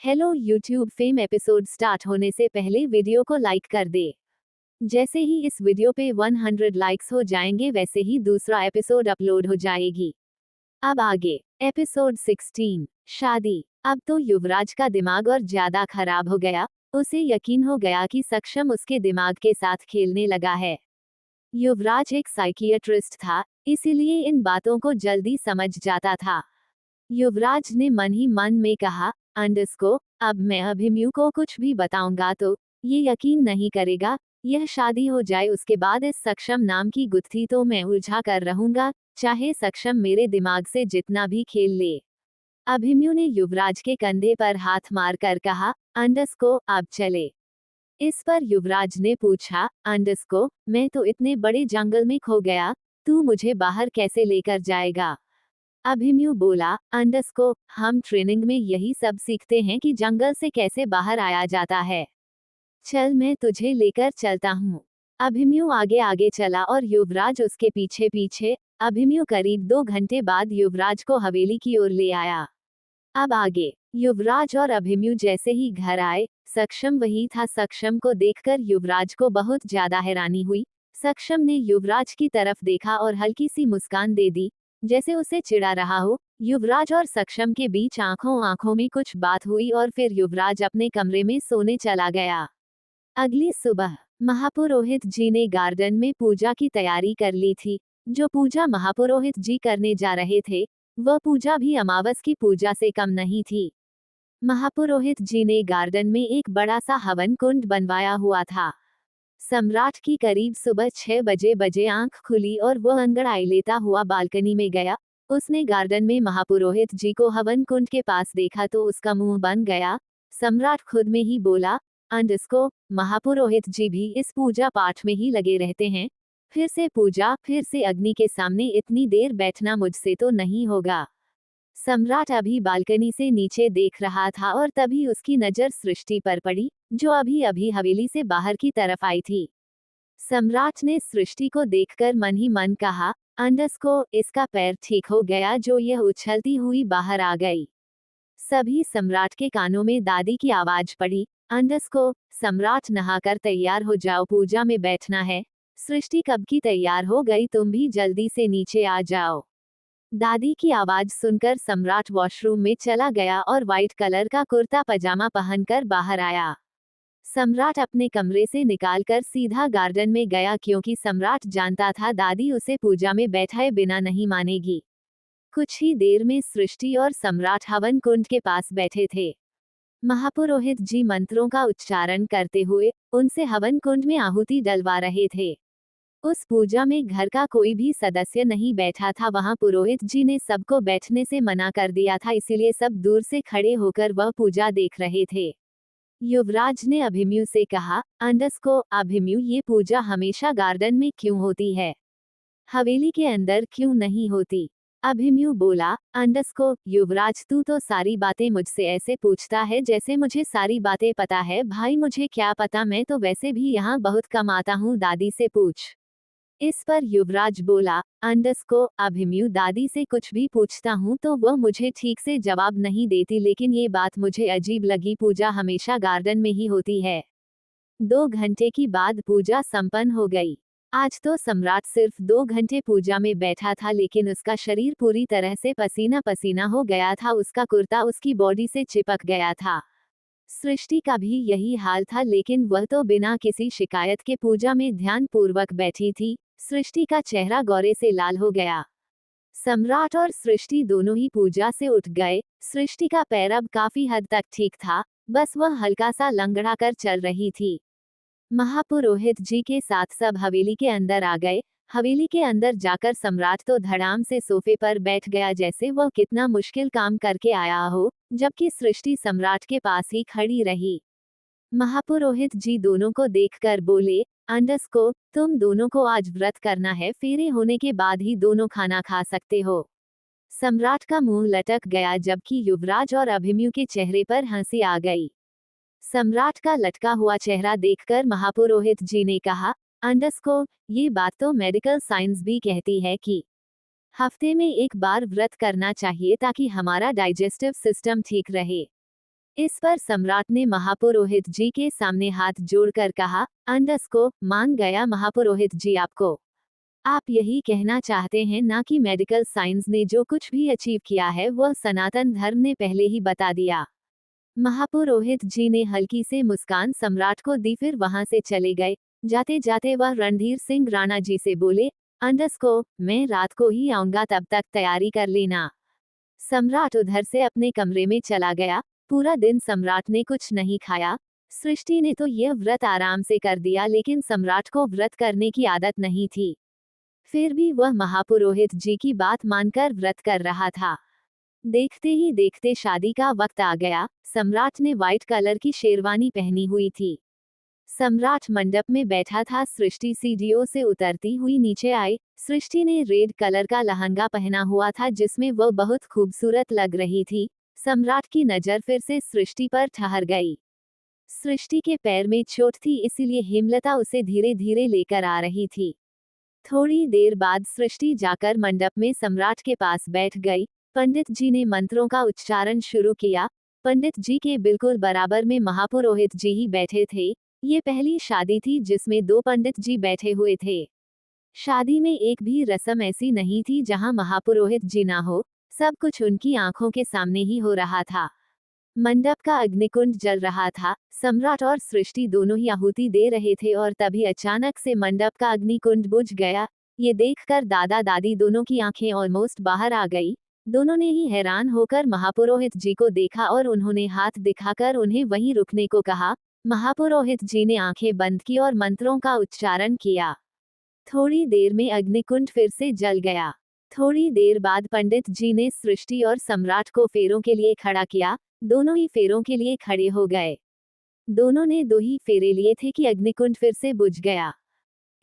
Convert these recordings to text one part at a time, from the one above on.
Hello YouTube fame episode start होने से पहले वीडियो को लाइक कर दे। जैसे ही इस वीडियो पे 100 लाइक्स हो जाएंगे वैसे ही दूसरा एपिसोड अपलोड हो जाएगी। अब आगे एपिसोड 16 शादी। अब तो युवराज का दिमाग और ज्यादा खराब हो गया। उसे यकीन हो गया कि सक्षम उसके दिमाग के साथ खेलने लगा है। युवराज एक साइकियाट्रिस्ट था, इसीलिए इन बातों को जल्दी समझ जाता था। युवराज ने मन ही मन में कहा, अंडस्को, अब मैं अभिमन्यु को कुछ भी बताऊंगा तो ये यकीन नहीं करेगा। यह शादी हो जाए उसके बाद इस सक्षम नाम की गुत्थी तो मैं उलझा कर रहूंगा, चाहे सक्षम मेरे दिमाग से जितना भी खेल ले। अभिमन्यु ने युवराज के कंधे पर हाथ मारकर कहा, अंडस्को, अब चले। इस पर युवराज ने पूछा, अंडस्को, मैं तो इतने बड़े जंगल में खो गया, तू मुझे बाहर कैसे लेकर जाएगा? अभिमन्यु बोला, अंडस्को, हम ट्रेनिंग में यही सब सीखते हैं कि जंगल से कैसे बाहर आया जाता है। चल मैं तुझे लेकर चलता हूँ। अभिमन्यु आगे आगे चला और युवराज उसके पीछे पीछे। अभिमन्यु करीब 2 घंटे बाद युवराज को हवेली की ओर ले आया। अब आगे युवराज और अभिमन्यु जैसे ही घर आए, सक्षम वही था। सक्षम को देखकर युवराज को बहुत ज्यादा हैरानी हुई। सक्षम ने युवराज की तरफ देखा और हल्की सी मुस्कान दे दी, जैसे उसे चिढ़ा रहा हो। युवराज और सक्षम के बीच आंखों आंखों में कुछ बात हुई और फिर युवराज अपने कमरे में सोने चला गया। अगली सुबह महापुरोहित जी ने गार्डन में पूजा की तैयारी कर ली थी। जो पूजा महापुरोहित जी करने जा रहे थे, वह पूजा भी अमावस की पूजा से कम नहीं थी। महापुरोहित जी ने गार्डन में एक बड़ा सा हवन कुंड बनवाया हुआ था। सम्राट की करीब सुबह 6 बजे आंख खुली और वह अंगड़ाई लेता हुआ बालकनी में गया। उसने गार्डन में महापुरोहित जी को हवन कुंड के पास देखा तो उसका मुंह बन गया। सम्राट खुद में ही बोला, अंडस्को, महापुरोहित जी भी इस पूजा पाठ में ही लगे रहते हैं। फिर से पूजा, फिर से अग्नि के सामने इतनी देर बैठना मुझसे तो नहीं होगा। सम्राट अभी बालकनी से नीचे देख रहा था और तभी उसकी नजर सृष्टि पर पड़ी, जो अभी अभी हवेली से बाहर की तरफ आई थी। सम्राट ने सृष्टि को देखकर मन ही मन कहा, अंडस्को, इसका पैर ठीक हो गया जो यह उछलती हुई बाहर आ गई। सभी सम्राट के कानों में दादी की आवाज पड़ी, अंडस्को, सम्राट नहाकर तैयार हो जाओ, पूजा में बैठना है। सृष्टि कब की तैयार हो गई, तुम भी जल्दी से नीचे आ जाओ। दादी की आवाज सुनकर सम्राट वॉशरूम में चला गया और व्हाइट कलर का कुर्ता पजामा पहनकर बाहर आया। सम्राट अपने कमरे से निकालकर सीधा गार्डन में गया, क्योंकि सम्राट जानता था दादी उसे पूजा में बैठाए बिना नहीं मानेगी। कुछ ही देर में सृष्टि और सम्राट हवन कुंड के पास बैठे थे। महापुरोहित जी मंत्रों का उच्चारण करते हुए उनसे हवन कुंड में आहुति डलवा रहे थे। उस पूजा में घर का कोई भी सदस्य नहीं बैठा था। वहां पुरोहित जी ने सबको बैठने से मना कर दिया था, इसीलिए सब दूर से खड़े होकर वह पूजा देख रहे थे। युवराज ने अभिमन्यु से कहा, अंडस्को, अभिमन्यु, ये पूजा हमेशा गार्डन में क्यों होती है, हवेली के अंदर क्यों नहीं होती? अभिमन्यु बोला, अंडस्को, युवराज, तू तो सारी बातें मुझसे ऐसे पूछता है जैसे मुझे सारी बातें पता है। भाई, मुझे क्या पता, मैं तो वैसे भी यहाँ बहुत कम आता हूँ, दादी से पूछ। इस पर युवराज बोला, अंडस्को, अभिमन्यु, दादी से कुछ भी पूछता हूँ तो वह मुझे ठीक से जवाब नहीं देती, लेकिन ये बात मुझे अजीब लगी, पूजा हमेशा गार्डन में ही होती है। 2 घंटे की बाद पूजा संपन्न हो गई। आज तो सम्राट सिर्फ 2 घंटे पूजा में बैठा था, लेकिन उसका शरीर पूरी तरह से पसीना पसीना हो गया था। उसका कुर्ता उसकी बॉडी से चिपक गया था। सृष्टि का भी यही हाल था, लेकिन वह तो बिना किसी शिकायत के पूजा में ध्यान पूर्वक बैठी थी। सृष्टि का चेहरा गौरे से लाल हो गया। सम्राट और सृष्टि दोनों ही पूजा से उठ गए। सृष्टि का पैर अब काफी हद तक ठीक था, बस वह हल्का सा लंगड़ा कर चल रही थी। महापुरोहित जी के साथ सब हवेली के अंदर आ गए। हवेली के अंदर जाकर सम्राट तो धड़ाम से सोफे पर बैठ गया, जैसे वह कितना मुश्किल काम करके आया हो, जबकि सृष्टि सम्राट के पास ही खड़ी रही। महापुरोहित जी दोनों को देखकर बोले, अंडस्को, तुम दोनों को आज व्रत करना है, फेरे होने के बाद ही दोनों खाना खा सकते हो। सम्राट का मुंह लटक गया, जबकि युवराज और अभिमन्यु के चेहरे पर हंसी आ गई। सम्राट का लटका हुआ चेहरा देखकर महापुरोहित जी ने कहा, अंडस्को, ये बात तो मेडिकल साइंस भी कहती है कि हफ्ते में एक बार व्रत करना चाहिए ताकि हमारा डाइजेस्टिव सिस्टम ठीक रहे। इस पर सम्राट ने महापुरोहित जी के सामने हाथ जोड़कर कहा, अंडरस्को, मान गया महापुरोहित जी आपको। आप यही कहना चाहते हैं ना कि मेडिकल साइंस ने जो कुछ भी अचीव किया है वह सनातन धर्म ने पहले ही बता दिया। महापुरोहित जी ने हल्की से मुस्कान सम्राट को दी, फिर वहां से चले गए। जाते जाते वह रणधीर सिंह राणा जी से बोले, अंडरस्को, मैं रात को ही आऊंगा, तब तक तैयारी कर लेना। सम्राट उधर से अपने कमरे में चला गया। पूरा दिन सम्राट ने कुछ नहीं खाया। सृष्टि ने तो यह व्रत आराम से कर दिया, लेकिन सम्राट को व्रत करने की आदत नहीं थी। फिर भी वह महापुरोहित जी की बात मानकर व्रत कर रहा था। देखते ही देखते शादी का वक्त आ गया। सम्राट ने व्हाइट कलर की शेरवानी पहनी हुई थी। सम्राट मंडप में बैठा था। सृष्टि सीढ़ियों से उतरती हुई नीचे आई। सृष्टि ने रेड कलर का लहंगा पहना हुआ था, जिसमें वह बहुत खूबसूरत लग रही थी। सम्राट की नजर फिर से सृष्टि पर ठहर गई। सृष्टि के पैर में चोट थी, इसीलिए हेमलता उसे धीरे धीरे लेकर आ रही थी। थोड़ी देर बाद सृष्टि जाकर मंडप में सम्राट के पास बैठ गई। पंडित जी ने मंत्रों का उच्चारण शुरू किया। पंडित जी के बिल्कुल बराबर में महापुरोहित जी ही बैठे थे। ये पहली शादी थी जिसमें 2 पंडित जी बैठे हुए थे। शादी में एक भी रस्म ऐसी नहीं थी जहां महापुरोहित जी ना हो। सब कुछ उनकी आंखों के सामने ही हो रहा था। मंडप का अग्निकुंड जल रहा था। सम्राट और सृष्टि दोनों ही आहुति दे रहे थे और तभी अचानक से मंडप का अग्निकुंड बुझ गया। ये देखकर दादा दादी दोनों की आंखें ऑलमोस्ट बाहर आ गई। दोनों ने ही हैरान होकर महापुरोहित जी को देखा और उन्होंने हाथ दिखाकर उन्हें वहीं रुकने को कहा। महापुरोहित जी ने आंखें बंद की और मंत्रों का उच्चारण किया। थोड़ी देर में अग्निकुंड फिर से जल गया। थोड़ी देर बाद पंडित जी ने सृष्टि और सम्राट को फेरों के लिए खड़ा किया। दोनों ही फेरों के लिए खड़े हो गए। दोनों ने 2 ही फेरे लिए थे कि अग्निकुंड फिर से बुझ गया।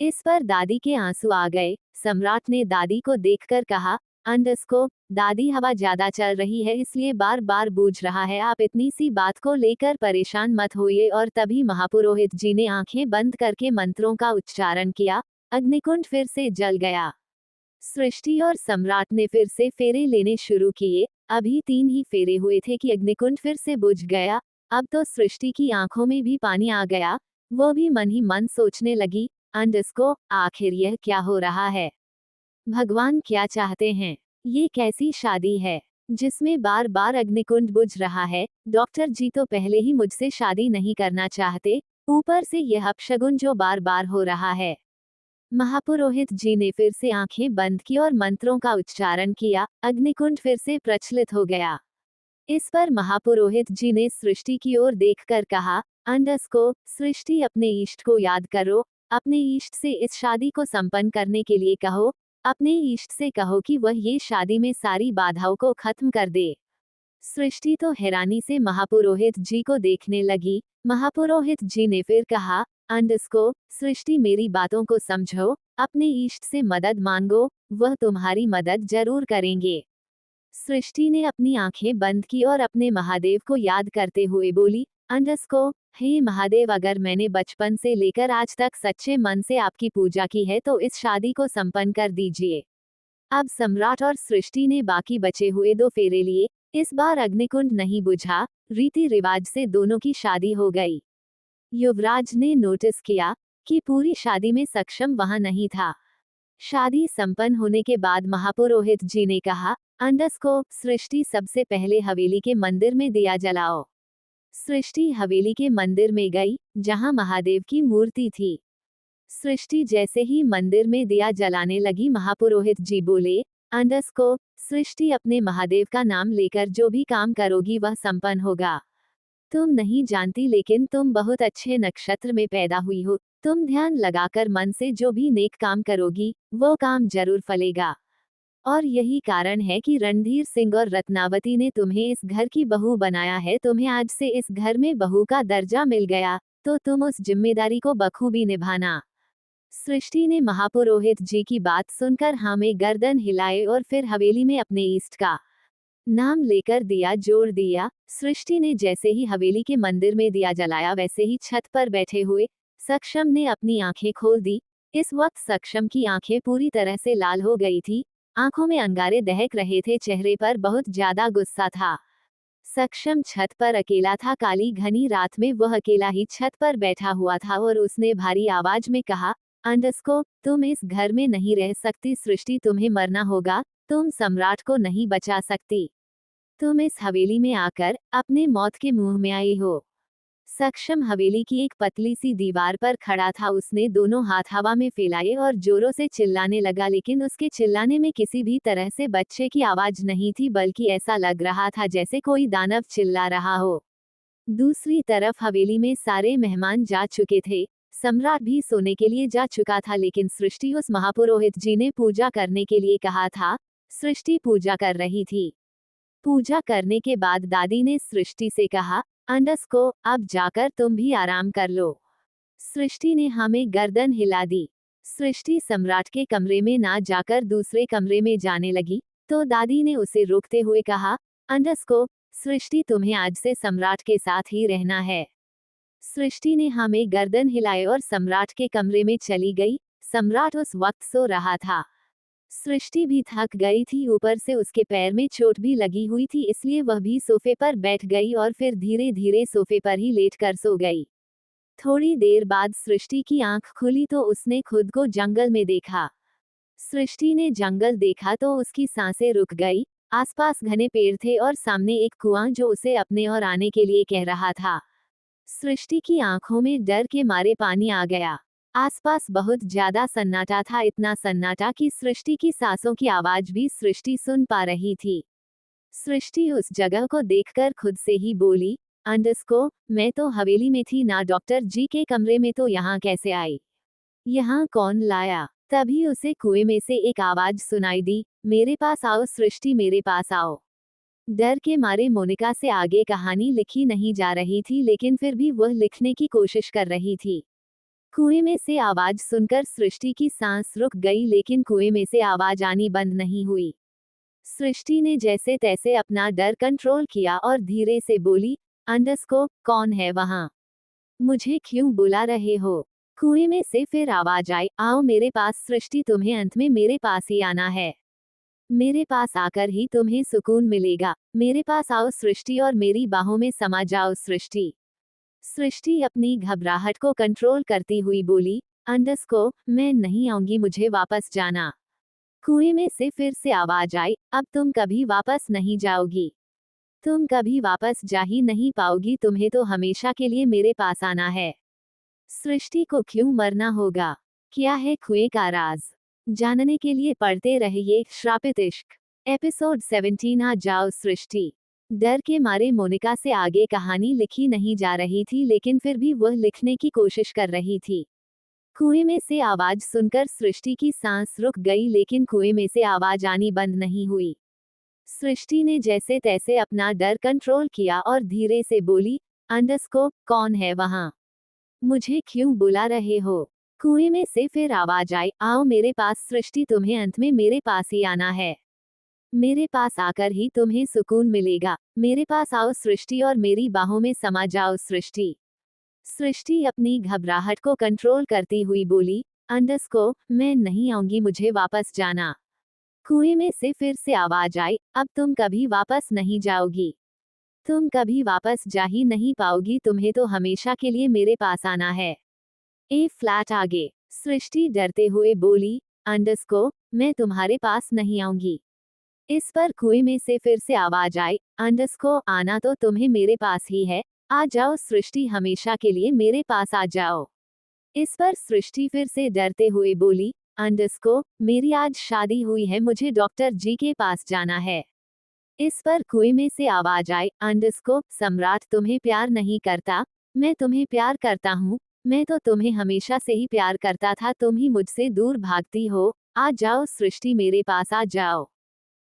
इस पर दादी के आंसू आ गए। सम्राट ने दादी को देखकर कहा, अंडरस्को, दादी, हवा ज्यादा चल रही है इसलिए बार बार बूझ रहा है, आप इतनी सी बात को लेकर परेशान मत होइए। और तभी महापुरोहित जी ने आंखें बंद करके मंत्रों का उच्चारण किया। अग्निकुंड फिर से जल गया। सृष्टि और सम्राट ने फिर से फेरे लेने शुरू किए। अभी 3 ही फेरे हुए थे कि अग्निकुंड फिर से बुझ गया। अब तो सृष्टि की आंखों में भी पानी आ गया। वो भी मन ही मन सोचने लगी, अंडरस्को, आखिर यह क्या हो रहा है? भगवान क्या चाहते हैं? ये कैसी शादी है जिसमें बार बार अग्निकुंड बुझ रहा है? डॉक्टर जी तो पहले ही मुझसे शादी नहीं करना चाहते, ऊपर से यह अपशगुन जो बार बार हो रहा है। महापुरोहित जी ने फिर से आंखें बंद की और मंत्रों का उच्चारण किया। अग्निकुंड फिर से प्रज्वलित हो गया। इस पर महापुरोहित जी ने सृष्टि की ओर देखकर कहा, अंडरस्को, सृष्टि, अपने इष्ट को याद करो। अपने इष्ट से इस शादी को संपन्न करने के लिए कहो। अपने इष्ट से कहो कि वह ये शादी में सारी बाधाओं को खत्म कर दे। सृष्टि तो हैरानी से महापुरोहित जी को देखने लगी। महापुरोहित जी ने फिर कहा, अंडरस्को, सृष्टि, मेरी बातों को समझो। अपने इष्ट से मदद मांगो, वह तुम्हारी मदद जरूर करेंगे। सृष्टि ने अपनी आंखें बंद की और अपने महादेव को याद करते हुए बोली, अंडरस्को, हे महादेव, अगर मैंने बचपन से लेकर आज तक सच्चे मन से आपकी पूजा की है तो इस शादी को संपन्न कर दीजिए। अब सम्राट और सृष्टि ने बाकी बचे हुए 2 फेरे लिए। इस बार अग्निकुंड नहीं बुझा। रीति रिवाज से दोनों की शादी हो गई। युवराज ने नोटिस किया कि पूरी शादी में सक्षम वहां नहीं था। शादी संपन्न होने के बाद महापुरोहित जी ने कहा, अंडरस्को, सृष्टि, सबसे पहले हवेली के मंदिर में दिया जलाओ। सृष्टि हवेली के मंदिर में गई, जहां महादेव की मूर्ति थी। सृष्टि जैसे ही मंदिर में दिया जलाने लगी, महापुरोहित जी बोले, अंडरस्को, सृष्टि, अपने महादेव का नाम लेकर जो भी काम करोगी वह संपन्न होगा। तुम नहीं जानती, लेकिन तुम बहुत अच्छे नक्षत्र में पैदा हुई हो। तुम ध्यान लगाकर मन से जो भी नेक काम करोगी वो काम जरूर फलेगा। और यही कारण है कि रणधीर सिंह और रत्नावती ने तुम्हें इस घर की बहू बनाया है। तुम्हें आज से इस घर में बहू का दर्जा मिल गया, तो तुम उस जिम्मेदारी को बखूबी निभाना। सृष्टि ने महापुरोहित जी की बात सुनकर हाँ में गर्दन हिलाए और फिर हवेली में अपने इष्ट का नाम लेकर दिया जोड़ दिया। सृष्टि ने जैसे ही हवेली के मंदिर में दिया जलाया, वैसे ही छत पर बैठे हुए सक्षम ने अपनी आंखें खोल दी। इस वक्त सक्षम की आंखें पूरी तरह से लाल हो गई थी। आंखों में अंगारे दहक रहे थे, चेहरे पर बहुत ज्यादा गुस्सा था। सक्षम छत पर अकेला था। काली घनी रात में वह अकेला ही छत पर बैठा हुआ था और उसने भारी आवाज में कहा, अंडरस्को, तुम इस घर में नहीं रह सकती। सृष्टि, तुम्हें मरना होगा। तुम सम्राट को नहीं बचा सकती। तुम इस हवेली में आकर अपने मौत के मुंह में आई हो। सक्षम हवेली की एक पतली सी दीवार पर खड़ा था। उसने दोनों हाथ हवा में फैलाए और जोरों से चिल्लाने लगा, लेकिन उसके चिल्लाने में किसी भी तरह से बच्चे की आवाज नहीं थी, बल्कि ऐसा लग रहा था जैसे कोई दानव चिल्ला रहा हो। दूसरी तरफ हवेली में सारे मेहमान जा चुके थे। सम्राट भी सोने के लिए जा चुका था, लेकिन सृष्टि, उस महापुरोहित जी ने पूजा करने के लिए कहा था। सृष्टि पूजा कर रही थी। पूजा करने के बाद दादी ने सृष्टि से कहा, अंडरस्को, अब जाकर तुम भी आराम कर लो। सृष्टि ने हमें गर्दन हिला दी। सृष्टि सम्राट के कमरे में ना जाकर दूसरे कमरे में जाने लगी, तो दादी ने उसे रोकते हुए कहा, अंडरस्को, सृष्टि, तुम्हें आज से सम्राट के साथ ही रहना है। सृष्टि ने हमें गर्दन हिलाए और सम्राट के कमरे में चली गई। सम्राट उस वक्त सो रहा था। सृष्टि भी थक गई थी, ऊपर से उसके पैर में चोट भी लगी हुई थी, इसलिए वह भी सोफे पर बैठ गई और फिर धीरे धीरे सोफे पर ही लेटकर सो गई। थोड़ी देर बाद सृष्टि की आंख खुली तो उसने खुद को जंगल में देखा। सृष्टि ने जंगल देखा तो उसकी सांसें रुक गई। आसपास घने पेड़ थे और सामने एक कुआं जो उसे अपने और आने के लिए कह रहा था। सृष्टि की आंखों में डर के मारे पानी आ गया। आसपास बहुत ज्यादा सन्नाटा था, इतना सन्नाटा कि सृष्टि की सांसों की आवाज भी सृष्टि सुन पा रही थी। सृष्टि उस जगह को देखकर खुद से ही बोली, अंडरस्को, मैं तो हवेली में थी ना, डॉक्टर जी के कमरे में तो यहाँ कैसे आई? यहाँ कौन लाया? तभी उसे कुएं में से एक आवाज सुनाई दी, मेरे पास आओ सृष्टि, मेरे पास आओ। डर के मारे मोनिका से आगे कहानी लिखी नहीं जा रही थी, लेकिन फिर भी वह लिखने की कोशिश कर रही थी। कुएं में से आवाज सुनकर सृष्टि की सांस रुक गई, लेकिन कुएं में से आवाज आनी बंद नहीं हुई। सृष्टि ने जैसे तैसे अपना डर कंट्रोल किया और धीरे से बोली, अंडरस्को, कौन है वहां? मुझे क्यों बुला रहे हो? कुएं में से फिर आवाज आई, आओ मेरे पास सृष्टि, तुम्हें अंत में मेरे पास ही आना है। मेरे पास आकर ही तुम्हें सुकून मिलेगा। मेरे पास आओ सृष्टि और मेरी बाहों में समा जाओ सृष्टि। सृष्टि अपनी घबराहट को कंट्रोल करती हुई बोली, अंडरस्को, मैं नहीं आऊंगी, मुझे वापस जाना। कुएं में से फिर से आवाज आई, अब तुम कभी वापस नहीं जाओगी। तुम कभी वापस जा ही नहीं पाओगी, तुम्हें तो हमेशा के लिए मेरे पास आना है। सृष्टि को क्यों मरना होगा? क्या है कुएं का राज? जानने के लिए पढ़ते रहिए श्रापित इश्क। एपिसोड 17। आ जाओ सृष्टि। डर के मारे मोनिका से आगे कहानी लिखी नहीं जा रही थी, लेकिन फिर भी वह लिखने की कोशिश कर रही थी। कुएं में से आवाज सुनकर सृष्टि की सांस रुक गई, लेकिन कुएं में से आवाज आनी बंद नहीं हुई। सृष्टि ने जैसे तैसे अपना डर कंट्रोल किया और धीरे से बोली, अंडरस्को, कौन है वहां? मुझे क्यों बुला रहे हो? कुएं में से फिर आवाज आई, आओ मेरे पास सृष्टि, तुम्हें अंत में मेरे पास ही आना है। मेरे पास आकर ही तुम्हें सुकून मिलेगा। मेरे पास आओ सृष्टि और मेरी बाहों में समा जाओ सृष्टि। सृष्टि अपनी घबराहट को कंट्रोल करती हुई बोली, अंडरस्को, मैं नहीं आऊंगी, मुझे वापस जाना। कुएं में से फिर से आवाज आई, अब तुम कभी वापस नहीं जाओगी। तुम कभी वापस जा ही नहीं पाओगी, तुम्हें तो हमेशा के लिए मेरे पास आना है। ए फ्लैट आगे। सृष्टि डरते हुए बोली, अंडरस्को, मैं तुम्हारे पास नहीं आऊंगी। इस पर कुएं में से फिर से आवाज आई, अंडरस्को, आना तो तुम्हें मेरे पास ही है। आ जाओ सृष्टि, हमेशा के लिए मेरे पास आ जाओ। इस पर सृष्टि फिर से डरते हुए बोली, अंडरस्को, मेरी आज शादी हुई है, मुझे डॉक्टर जी के पास जाना है। इस पर कुएं में से आवाज आई, अंडरस्को, सम्राट तुम्हें प्यार नहीं करता, मैं तुम्हें प्यार करता हूँ। मैं तो तुम्हें हमेशा से ही प्यार करता था, तुम ही मुझसे दूर भागती हो। आ जाओ सृष्टि, मेरे पास आ जाओ।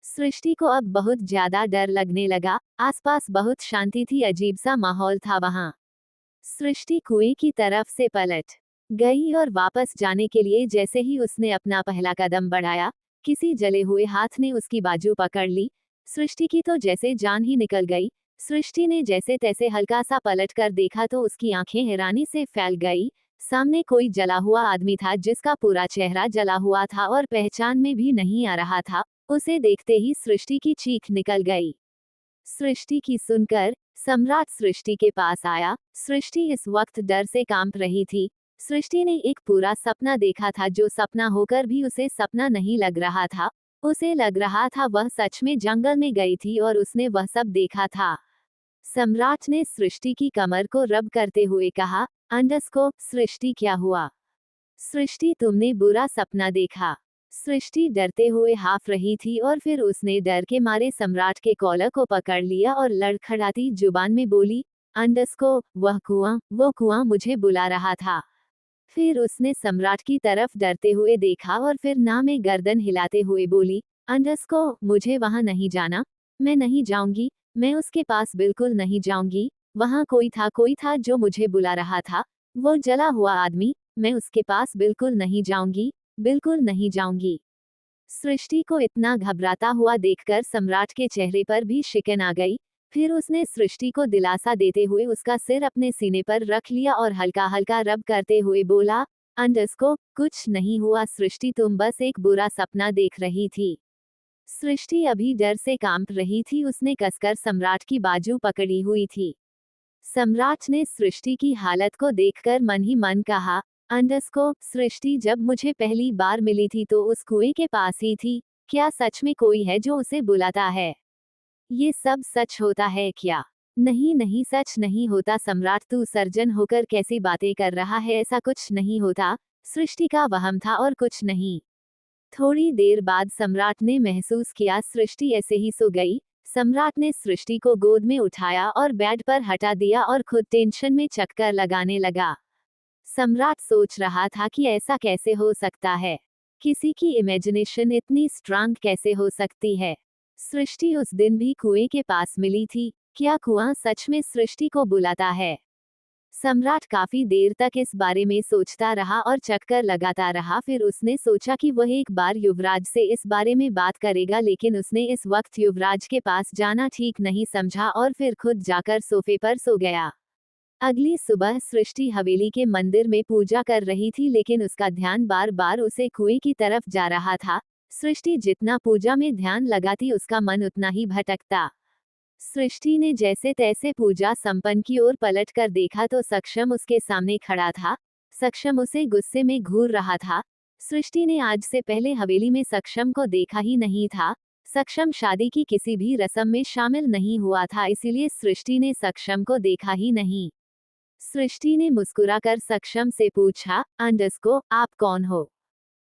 सृष्टि को अब बहुत ज्यादा डर लगने लगा। आसपास बहुत शांति थी, अजीब सा माहौल था वहां। सृष्टि कुएं की तरफ से पलट गई और वापस जाने के लिए जैसे ही उसने अपना पहला कदम बढ़ाया, किसी जले हुए हाथ ने उसकी बाजू पकड़ ली। सृष्टि की तो जैसे जान ही निकल गई। सृष्टि ने जैसे तैसे हल्का सा पलट कर देखा तो उसकी आंखें हैरानी से फैल गई। सामने कोई जला हुआ आदमी था, जिसका पूरा चेहरा जला हुआ था और पहचान में भी नहीं आ रहा था। उसे देखते ही सृष्टि की चीख निकल गई। सृष्टि की सुनकर सम्राट सृष्टि के पास आया। सृष्टि इस वक्त डर से कांप रही थी। सृष्टि ने एक पूरा सपना देखा था जो सपना होकर भी उसे सपना नहीं लग रहा था। उसे लग रहा था वह सच में जंगल में गई थी और उसने वह सब देखा था। सम्राट ने सृष्टि की कमर को रब करते हुए कहा, अंडरस्को सृष्टि क्या हुआ? सृष्टि तुमने बुरा सपना देखा। सृष्टि डरते हुए हाफ रही थी और फिर उसने डर के मारे सम्राट के कॉलर को पकड़ लिया और लड़खड़ाती जुबान में बोली, अंडरस्को वो कुआं मुझे बुला रहा था। फिर उसने सम्राट की तरफ डरते हुए देखा और फिर ना में गर्दन हिलाते हुए बोली, अंडरस्को मुझे वहां नहीं जाना। मैं नहीं जाऊंगी। मैं उसके पास बिल्कुल नहीं जाऊंगी। वहां कोई था जो मुझे बुला रहा था। वो जला हुआ आदमी। मैं उसके पास बिल्कुल नहीं जाऊंगी। बिल्कुल नहीं जाऊंगी। सृष्टि को इतना घबराता हुआ देखकर सम्राट के चेहरे पर भी शिकन आ गई। फिर उसने सृष्टि को दिलासा देते हुए उसका सिर अपने सीने पर रख लिया और हल्का हल्का रब करते हुए बोला, अंडरस्को कुछ नहीं हुआ सृष्टि, तुम बस एक बुरा सपना देख रही थी। सृष्टि अभी डर से कांप रही थी। उसने कसकर सम्राट की बाजू पकड़ी हुई थी। सम्राट ने सृष्टि की हालत को देखकर मन ही मन कहा, अंडरस्को सृष्टि जब मुझे पहली बार मिली थी तो उस कुएं के पास ही थी। क्या सच में कोई है जो उसे बुलाता है? ये सब सच होता है क्या? नहीं नहीं, सच नहीं होता। सम्राट तू सर्जन होकर कैसी बातें कर रहा है? ऐसा कुछ नहीं होता। सृष्टि का वहम था और कुछ नहीं। थोड़ी देर बाद सम्राट ने महसूस किया सृष्टि ऐसे ही सो गई। सम्राट ने सृष्टि को गोद में उठाया और बेड पर हटा दिया और खुद टेंशन में चक्कर लगाने लगा। सम्राट सोच रहा था कि ऐसा कैसे हो सकता है? किसी की इमेजिनेशन इतनी स्ट्रांग कैसे हो सकती है? सृष्टि उस दिन भी कुएं के पास मिली थी। क्या कुआं सच में सृष्टि को बुलाता है? सम्राट काफी देर तक इस बारे में सोचता रहा और चक्कर लगाता रहा। फिर उसने सोचा कि वह एक बार युवराज से इस बारे में बात करेगा, लेकिन उसने इस वक्त युवराज के पास जाना ठीक नहीं समझा और फिर खुद जाकर सोफे पर सो गया। अगली सुबह सृष्टि हवेली के मंदिर में पूजा कर रही थी, लेकिन उसका ध्यान बार बार उसे कुएं की तरफ जा रहा था। सृष्टि जितना पूजा में ध्यान लगाती उसका मन उतना ही भटकता। सृष्टि ने जैसे तैसे पूजा संपन्न की ओर पलट कर देखा तो सक्षम उसके सामने खड़ा था। सक्षम उसे गुस्से में घूर रहा था। सृष्टि ने आज से पहले हवेली में सक्षम को देखा ही नहीं था। सक्षम शादी की किसी भी रस्म में शामिल नहीं हुआ था, इसीलिए सृष्टि ने सक्षम को देखा ही नहीं। सृष्टि ने मुस्कुराकर सक्षम से पूछा, अंडरस्को आप कौन हो?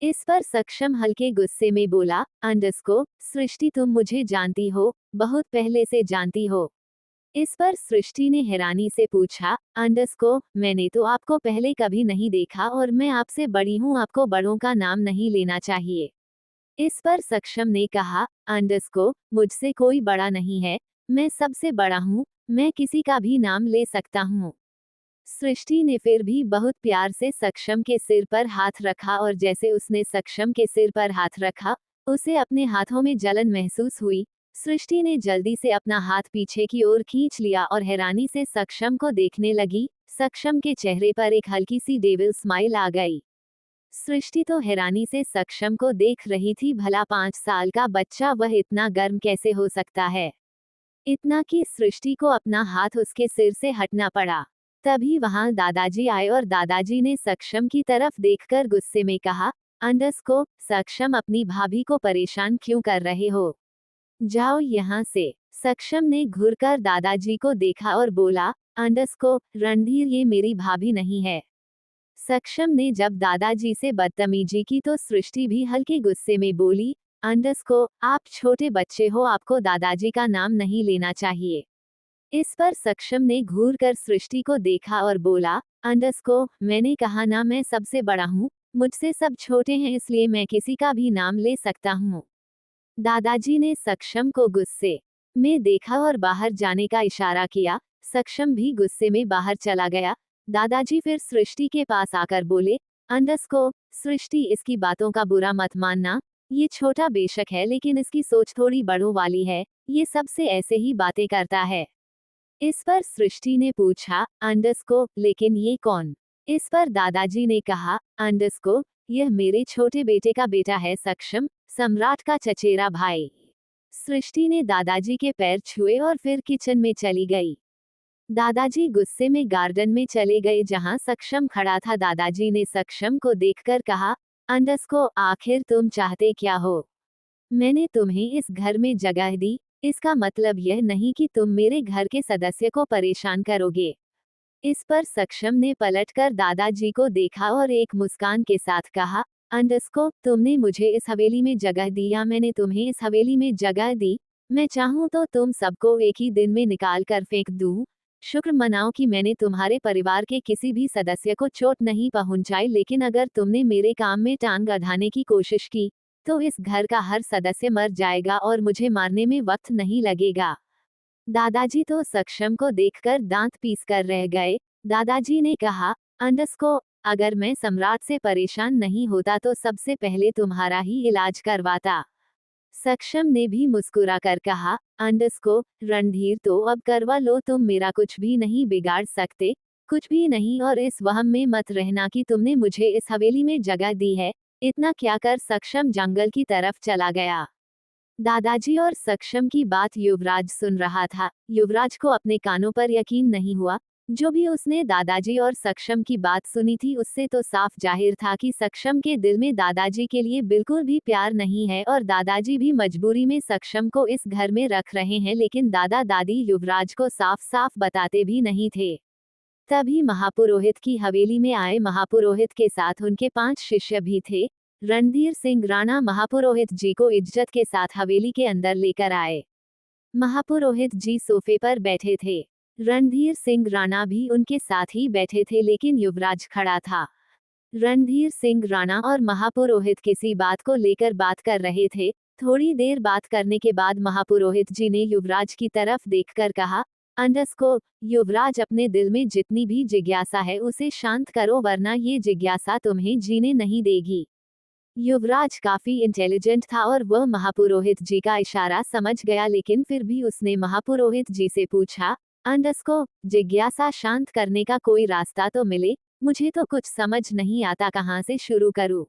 इस पर सक्षम हल्के गुस्से में बोला, अंडरस्को सृष्टि तुम मुझे जानती हो, बहुत पहले से जानती हो। इस पर सृष्टि ने हैरानी से पूछा, अंडरस्को मैंने तो आपको पहले कभी नहीं देखा और मैं आपसे बड़ी हूँ, आपको बड़ों का नाम नहीं लेना चाहिए। इस पर सक्षम ने कहा, अंडरस्को मुझसे कोई बड़ा नहीं है, मैं सबसे बड़ा हूँ, मैं किसी का भी नाम ले सकता हूँ। सृष्टि ने फिर भी बहुत प्यार से सक्षम के सिर पर हाथ रखा और जैसे उसने सक्षम के सिर पर हाथ रखा, उसे अपने हाथों में जलन महसूस हुई। सृष्टि ने जल्दी से अपना हाथ पीछे की ओर खींच लिया और हैरानी से सक्षम को देखने लगी। सक्षम के चेहरे पर एक हल्की सी डेविल स्माइल आ गई। सृष्टि तो हैरानी से सक्षम को देख रही थी। भला 5 साल का बच्चा वह इतना गर्म कैसे हो सकता है? इतना कि सृष्टि को अपना हाथ उसके सिर से हटना पड़ा। तभी वहां दादाजी आए और दादाजी ने सक्षम की तरफ देखकर गुस्से में कहा, अंडरस्को सक्षम अपनी भाभी को परेशान क्यों कर रहे हो? जाओ यहाँ से। सक्षम ने घूरकर दादाजी को देखा और बोला, अंडरस्को रणधीर ये मेरी भाभी नहीं है। सक्षम ने जब दादाजी से बदतमीजी की तो सृष्टि भी हल्के गुस्से में बोली, अंडरस्को आप छोटे बच्चे हो, आपको दादाजी का नाम नहीं लेना चाहिए। इस पर सक्षम ने घूरकर सृष्टि को देखा और बोला, अंडरस्को मैंने कहा ना, मैं सबसे बड़ा हूँ, मुझसे सब छोटे हैं, इसलिए मैं किसी का भी नाम ले सकता हूँ। दादाजी ने सक्षम को गुस्से में देखा और बाहर जाने का इशारा किया। सक्षम भी गुस्से में बाहर चला गया। दादाजी फिर सृष्टि के पास आकर बोले, अंडरस्को सृष्टि इसकी बातों का बुरा मत मानना, ये छोटा बेशक है लेकिन इसकी सोच थोड़ी बड़ों वाली है, ये सबसे ऐसे ही बातें करता है। इस पर सृष्टि ने पूछा, अंडरस्को लेकिन ये कौन? इस पर दादाजी ने कहा, अंडरस्को यह मेरे छोटे बेटे का बेटा है सक्षम, सम्राट का चचेरा भाई। सृष्टि ने दादाजी के पैर छुए और फिर किचन में चली गई। दादाजी गुस्से में गार्डन में चले गए जहां सक्षम खड़ा था। दादाजी ने सक्षम को देखकर कहा, अंडस्को, आखिर तुम चाहते क्या हो? मैंने तुम्हें इस घर में जगह दी, इसका मतलब यह नहीं कि तुम मेरे घर के सदस्य को परेशान करोगे। इस पर सक्षम ने पलटकर दादाजी को देखा और एक मुस्कान के साथ कहा, अंडस्को, तुमने मुझे इस हवेली में जगह दी या मैंने तुम्हें इस हवेली में जगह दी? मैं चाहूं तो तुम सबको एक ही दिन में निकाल कर फेंक दूं। शुक्र मनाओ कि मैंने तुम्हारे परिवार के किसी भी सदस्य को चोट नहीं पहुंचाई, लेकिन अगर तुमने मेरे काम में टांग अड़ाने की कोशिश की तो इस घर का हर सदस्य मर जाएगा और मुझे मारने में वक्त नहीं लगेगा। दादाजी तो सक्षम को देखकर दांत पीस कर रह गए। दादाजी ने कहा, अंडस्को, अगर मैं सम्राट से परेशान नहीं होता तो सबसे पहले तुम्हारा ही इलाज करवाता। सक्षम ने भी मुस्कुराकर कहा, अंडस्को, रणधीर तो अब करवा लो, तुम मेरा कुछ भी नहीं बिगाड़ सकते, कुछ भी नहीं, और इस वहम में मत रहना कि तुमने मुझे इस हवेली में जगह दी है। इतना क्या कर सक्षम जंगल की तरफ चला गया। दादाजी और सक्षम की बात युवराज सुन रहा था। युवराज को अपने कानों पर यकीन नहीं हुआ। जो भी उसने दादाजी और सक्षम की बात सुनी थी उससे तो साफ जाहिर था कि सक्षम के दिल में दादाजी के लिए बिल्कुल भी प्यार नहीं है और दादाजी भी मजबूरी में सक्षम को इस घर में रख रहे हैं, लेकिन दादा दादी युवराज को साफ साफ बताते भी नहीं थे। तभी महापुरोहित की हवेली में आए। महापुरोहित के साथ उनके 5 शिष्य भी थे। रणधीर सिंह राणा महापुरोहित जी को इज्जत के साथ हवेली के अंदर लेकर आए। महापुरोहित जी सोफे पर बैठे थे। रणधीर सिंह राणा भी उनके साथ ही बैठे थे, लेकिन युवराज खड़ा था। रणधीर सिंह राणा और महापुरोहित किसी बात को लेकर बात कर रहे थे। थोड़ी देर बात करने के बाद महापुरोहित जी ने युवराज की तरफ देखकर कहा, अंडस्को, युवराज, अपने दिल में जितनी भी जिज्ञासा है उसे शांत करो, वरना ये जिज्ञासा तुम्हें जीने नहीं देगी। युवराज काफी इंटेलिजेंट था और वह महापुरोहित जी का इशारा समझ गया, लेकिन फिर भी उसने महापुरोहित जी से पूछा, अंडस्को, जिज्ञासा शांत करने का कोई रास्ता तो मिले, मुझे तो कुछ समझ नहीं आता, कहाँ से शुरू करूं?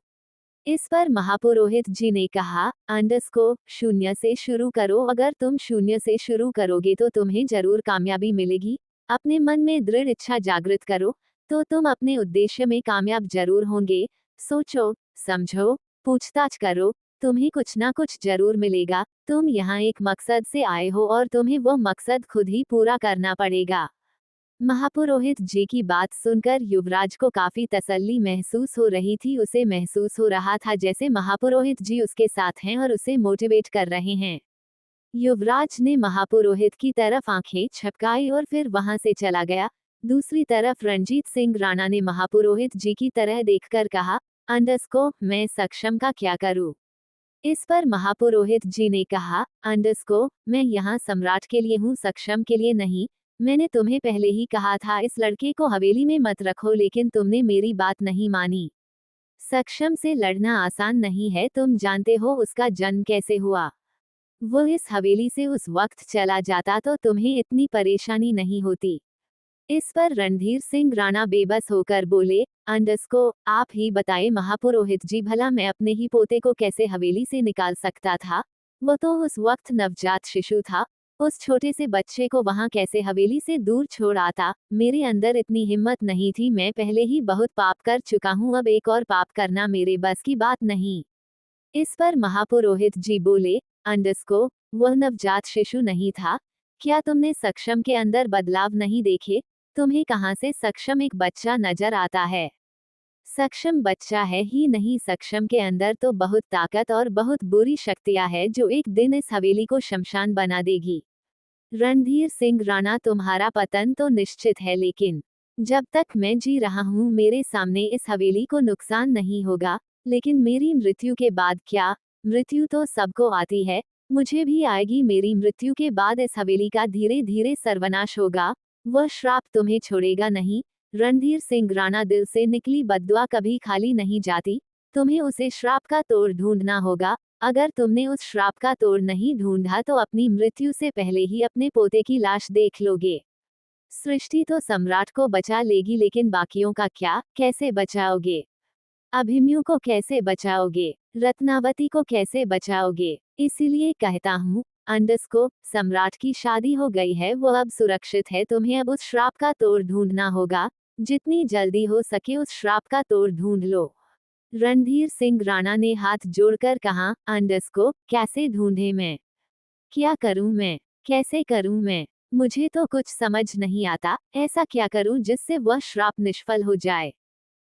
इस पर महापुरोहित जी ने कहा, अंडस्को, शून्य से शुरू करो। अगर तुम शून्य से शुरू करोगे तो तुम्हें जरूर कामयाबी मिलेगी। अपने मन में दृढ़ इच्छा जागृत करो तो तुम अपने उद्देश्य में कामयाब जरूर होंगे। सोचो, समझो, पूछताछ करो, तुम्हें कुछ ना कुछ जरूर मिलेगा। तुम यहाँ एक मकसद से आए हो और तुम्हें वो मकसद खुद ही पूरा करना पड़ेगा। महापुरोहित जी की बात सुनकर युवराज को काफी तसल्ली महसूस हो रही थी। उसे महसूस हो रहा था जैसे महापुरोहित जी उसके साथ हैं और उसे मोटिवेट कर रहे हैं। युवराज ने महापुरोहित की तरफ आंखें झपकाई और फिर वहां से चला गया। दूसरी तरफ रणजीत सिंह राणा ने महापुरोहित जी की तरह देखकर कहा, अंडस्को, मैं सक्षम का क्या करूं? इस पर महापुरोहित जी ने कहा, अंडस्को, मैं यहाँ सम्राट के लिए हूँ, सक्षम के लिए नहीं। मैंने तुम्हें पहले ही कहा था इस लड़के को हवेली में मत रखो, लेकिन तुमने मेरी बात नहीं मानी। सक्षम से लड़ना आसान नहीं है, तुम जानते हो उसका जन्म कैसे हुआ। वो इस हवेली से उस वक्त चला जाता तो तुम्हें इतनी परेशानी नहीं होती। इस पर रणधीर सिंह राणा बेबस होकर बोले, अंडस्को, आप ही बताएं महापुरोहित जी, भला मैं अपने ही पोते को कैसे हवेली से निकाल सकता था? वो तो उस वक्त नवजात शिशु था। उस छोटे से बच्चे को वहां कैसे हवेली से दूर छोड़ आता? मेरे अंदर इतनी हिम्मत नहीं थी। मैं पहले ही बहुत पाप कर चुका हूँ, अब एक और पाप करना मेरे बस की बात नहीं। इस पर महापुरोहित जी बोले, अंडस्को, वह नवजात शिशु नहीं था। क्या तुमने सक्षम के अंदर बदलाव नहीं देखे? तुम्हें कहां से सक्षम एक बच्चा नजर आता है? सक्षम बच्चा है ही नहीं, सक्षम के अंदर तो बहुत ताकत और बहुत बुरी शक्तियां है जो एक दिन इस हवेली को शमशान बना देगी। रणधीर सिंह राणा, तुम्हारा पतन तो निश्चित है, लेकिन जब तक मैं जी रहा हूँ मेरे सामने इस हवेली को नुकसान नहीं होगा। लेकिन मेरी मृत्यु के बाद क्या? मृत्यु तो सबको आती है, मुझे भी आएगी। मेरी मृत्यु के बाद इस हवेली का धीरे धीरे सर्वनाश होगा। वह श्राप तुम्हें छोड़ेगा नहीं। रणधीर सिंह राणा, दिल से निकली बद्दुआ कभी खाली नहीं जाती। तुम्हें उसे श्राप का तोड़ ढूंढना होगा। अगर तुमने उस श्राप का तोड़ नहीं ढूंढा तो अपनी मृत्यु से पहले ही अपने पोते की लाश देख लोगे। सृष्टि तो सम्राट को बचा लेगी, लेकिन बाकियों का क्या? कैसे बचाओगे? अभिमन्यु को कैसे बचाओगे? रत्नावती को कैसे बचाओगे? इसीलिए कहता हूँ, अंडरस्कोप सम्राट की शादी हो गई है, वो अब सुरक्षित है, तुम्हें अब उस श्राप का तोड़ ढूंढना होगा। जितनी जल्दी हो सके उस श्राप का तोड़ ढूंढ लो। रणधीर सिंह राणा ने हाथ जोड़कर कहा, अंडरस्कोप कैसे ढूंढे मैं? क्या करूं मैं? कैसे करूं मैं? मुझे तो कुछ समझ नहीं आता, ऐसा क्या करूं जिससे वह श्राप निष्फल हो जाए?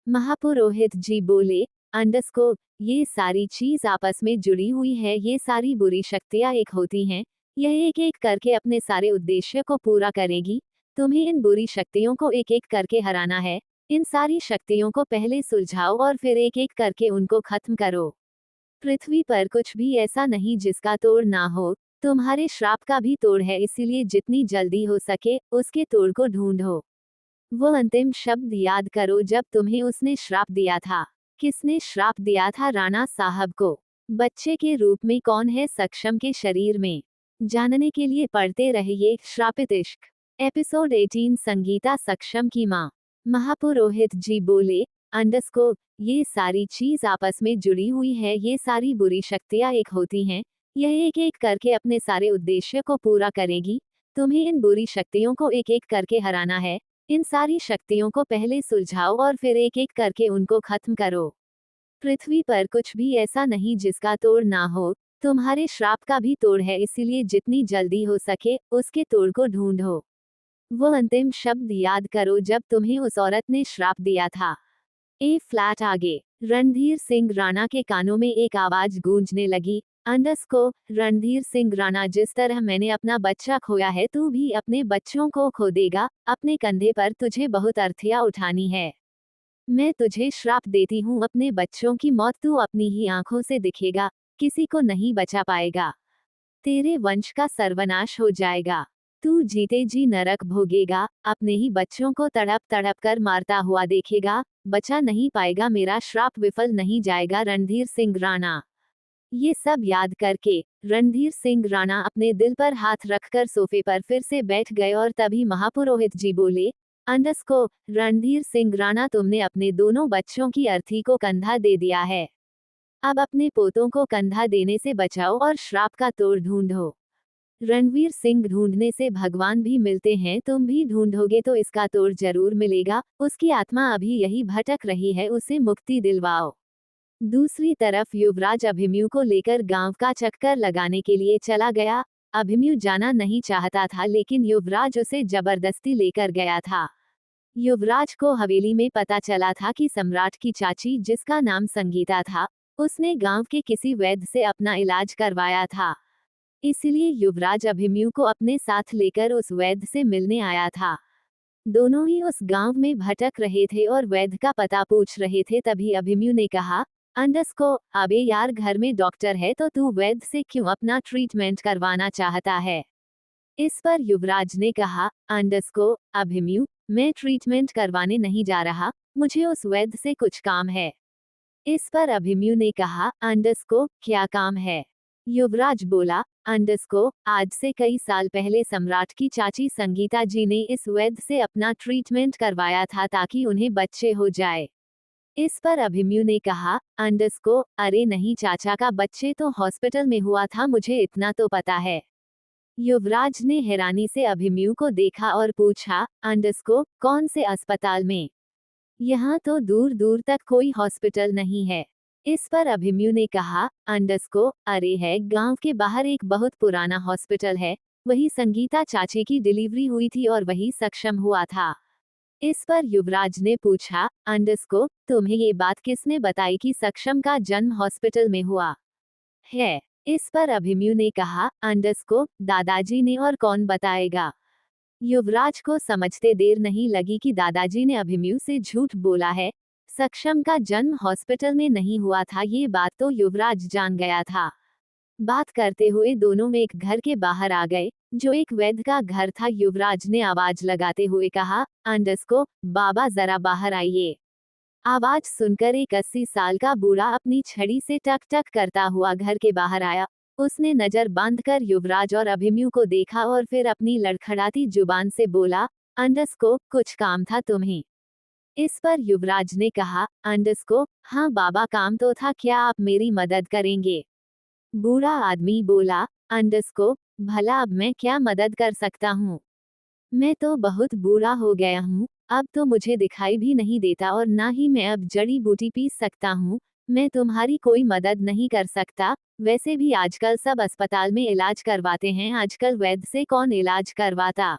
महापुरोहित जी बोले, अंडरस्कोप ये सारी चीज आपस में जुड़ी हुई है, ये सारी बुरी शक्तियां एक होती हैं, यह एक एक करके अपने सारे उद्देश्य को पूरा करेगी। तुम्हें इन बुरी शक्तियों को एक एक करके हराना है। इन सारी शक्तियों को पहले सुलझाओ और फिर एक एक करके उनको खत्म करो। पृथ्वी पर कुछ भी ऐसा नहीं जिसका तोड़ ना हो। तुम्हारे श्राप का भी तोड़ है, इसीलिए जितनी जल्दी हो सके उसके तोड़ को ढूंढो। वो अंतिम शब्द याद करो जब तुम्हें उसने श्राप दिया था। किसने श्राप दिया था राणा साहब को? बच्चे के रूप में कौन है सक्षम के शरीर में? जानने के लिए पढ़ते रहिए श्रापित इश्क। एपिसोड 18 संगीता सक्षम की माँ। महापुरोहित जी बोले, अंडरस्कोप ये सारी चीज आपस में जुड़ी हुई है, ये सारी बुरी शक्तियां एक होती हैं, यह एक एक करके अपने सारे उद्देश्य को पूरा करेगी। तुम्हें इन बुरी शक्तियों को एक एक करके हराना है। इन सारी शक्तियों को पहले सुलझाओ और फिर एक एक करके उनको खत्म करो। पृथ्वी पर कुछ भी ऐसा नहीं जिसका तोड़ ना हो। तुम्हारे श्राप का भी तोड़ है, इसीलिए जितनी जल्दी हो सके उसके तोड़ को ढूंढो। वो अंतिम शब्द याद करो जब तुम्हें उस औरत ने श्राप दिया था। ए फ्लैट आगे रणधीर सिंह राणा के कानों में एक आवाज गूंजने लगी, अंडरस्कोप रणधीर सिंह राणा, जिस तरह मैंने अपना बच्चा खोया है तू भी अपने बच्चों को खो देगा। अपने कंधे पर तुझे बहुत अर्थियां उठानी है। मैं तुझे श्राप देती हूँ, अपने बच्चों की मौत तू अपनी ही आंखों से दिखेगा, किसी को नहीं बचा पाएगा। तेरे वंश का सर्वनाश हो जाएगा। तू जीते जी नरक भोगेगा, अपने ही बच्चों को तड़प तड़प कर मारता हुआ देखेगा, बचा नहीं पाएगा, मेरा श्राप विफल नहीं जाएगा। रणधीर सिंह राणा। ये सब याद करके रणधीर सिंह राणा अपने दिल पर हाथ रखकर सोफे पर फिर से बैठ गए और तभी महापुरोहित जी बोले, अंडरस्कोप रणधीर सिंह राणा, तुमने अपने दोनों बच्चों की अर्थी को कंधा दे दिया है। अब अपने पोतों को कंधा देने से बचाओ और श्राप का तोड़ ढूंढो। रणवीर सिंह ढूंढने से भगवान भी मिलते हैं, तुम भी ढूंढोगे तो इसका तोड़ जरूर मिलेगा। उसकी आत्मा अभी यही भटक रही है, उसे मुक्ति दिलवाओ। दूसरी तरफ युवराज अभिमन्यु को लेकर गांव का चक्कर लगाने के लिए चला गया। अभिमन्यु जाना नहीं चाहता था, लेकिन युवराज उसे जबरदस्ती लेकर गया था। युवराज को हवेली में पता चला था कि सम्राट की चाची, जिसका नाम संगीता था, उसने गांव के किसी वैद्य से अपना इलाज करवाया था। इसलिए युवराज अभिमन्यु को अपने साथ लेकर उस वैद्य से मिलने आया था। दोनों ही उस गांव में भटक रहे थे और वैद्य का पता पूछ रहे थे। तभी अभिमन्यु ने कहा, अंडरस्कोप अबे यार, घर में डॉक्टर है तो तू वैद्य से क्यों अपना ट्रीटमेंट करवाना चाहता है? इस पर युवराज ने कहा, अंडरस्कोप अभिमन्यु, मैं ट्रीटमेंट करवाने नहीं जा रहा, मुझे उस वैद्य से कुछ काम है। इस पर अभिमन्यु ने कहा, अंडरस्कोप क्या काम है? युवराज बोला, अंडरस्कोप आज से कई साल पहले सम्राट की चाची संगीता जी ने इस वैद्य से अपना ट्रीटमेंट करवाया था ताकि उन्हें बच्चे हो जाए। इस पर अभिमन्यु ने कहा, अंडरस्कोप अरे नहीं चाचा का बच्चे तो हॉस्पिटल में हुआ था, मुझे इतना तो पता है। युवराज ने हैरानी से अभिमन्यु को देखा और पूछा, अंडरस्कोप कौन से अस्पताल में? यहाँ तो दूर दूर तक कोई हॉस्पिटल नहीं है। इस पर अभिमन्यु ने कहा, अंडरस्कोप अरे है, गांव के बाहर एक बहुत पुराना हॉस्पिटल है, वही संगीता चाची की डिलीवरी हुई थी और वही सक्षम हुआ था। इस पर युवराज ने पूछा, अंडरस्कोप तुम्हें ये बात किसने बताई कि सक्षम का जन्म हॉस्पिटल में हुआ है? इस पर अभिमन्यु ने कहा, अंडरस्कोप दादाजी ने, और कौन बताएगा? युवराज को समझते देर नहीं लगी कि दादाजी ने अभिमन्यु से झूठ बोला है। सक्षम का जन्म हॉस्पिटल में नहीं हुआ था, ये बात तो युवराज जान गया था। बात करते हुए दोनों में एक घर के बाहर आ गए, जो एक वैद्य का घर था। युवराज ने आवाज लगाते हुए कहा, अंडरस्कोप बाबा जरा बाहर आइए। आवाज सुनकर एक 80 साल का बूढ़ा अपनी छड़ी से टक टक करता हुआ घर के बाहर आया। उसने नजर बांधकर युवराज और अभिमन्यु को देखा और फिर अपनी लड़खड़ाती जुबान से बोला, अंडरस्कोप कुछ काम था तुम्हें? इस पर युवराज ने कहा, अंडरस्कोप हाँ बाबा काम तो था, क्या आप मेरी मदद करेंगे? बूढ़ा आदमी बोला, अंडरस्कोप भला अब मैं क्या मदद कर सकता हूँ? मैं तो बहुत बूढ़ा हो गया हूँ, अब तो मुझे दिखाई भी नहीं देता और ना ही मैं अब जड़ी बूटी पीस सकता हूँ। मैं तुम्हारी कोई मदद नहीं कर सकता। वैसे भी आजकल सब अस्पताल में इलाज करवाते हैं, आजकल वैद्य से कौन इलाज करवाता।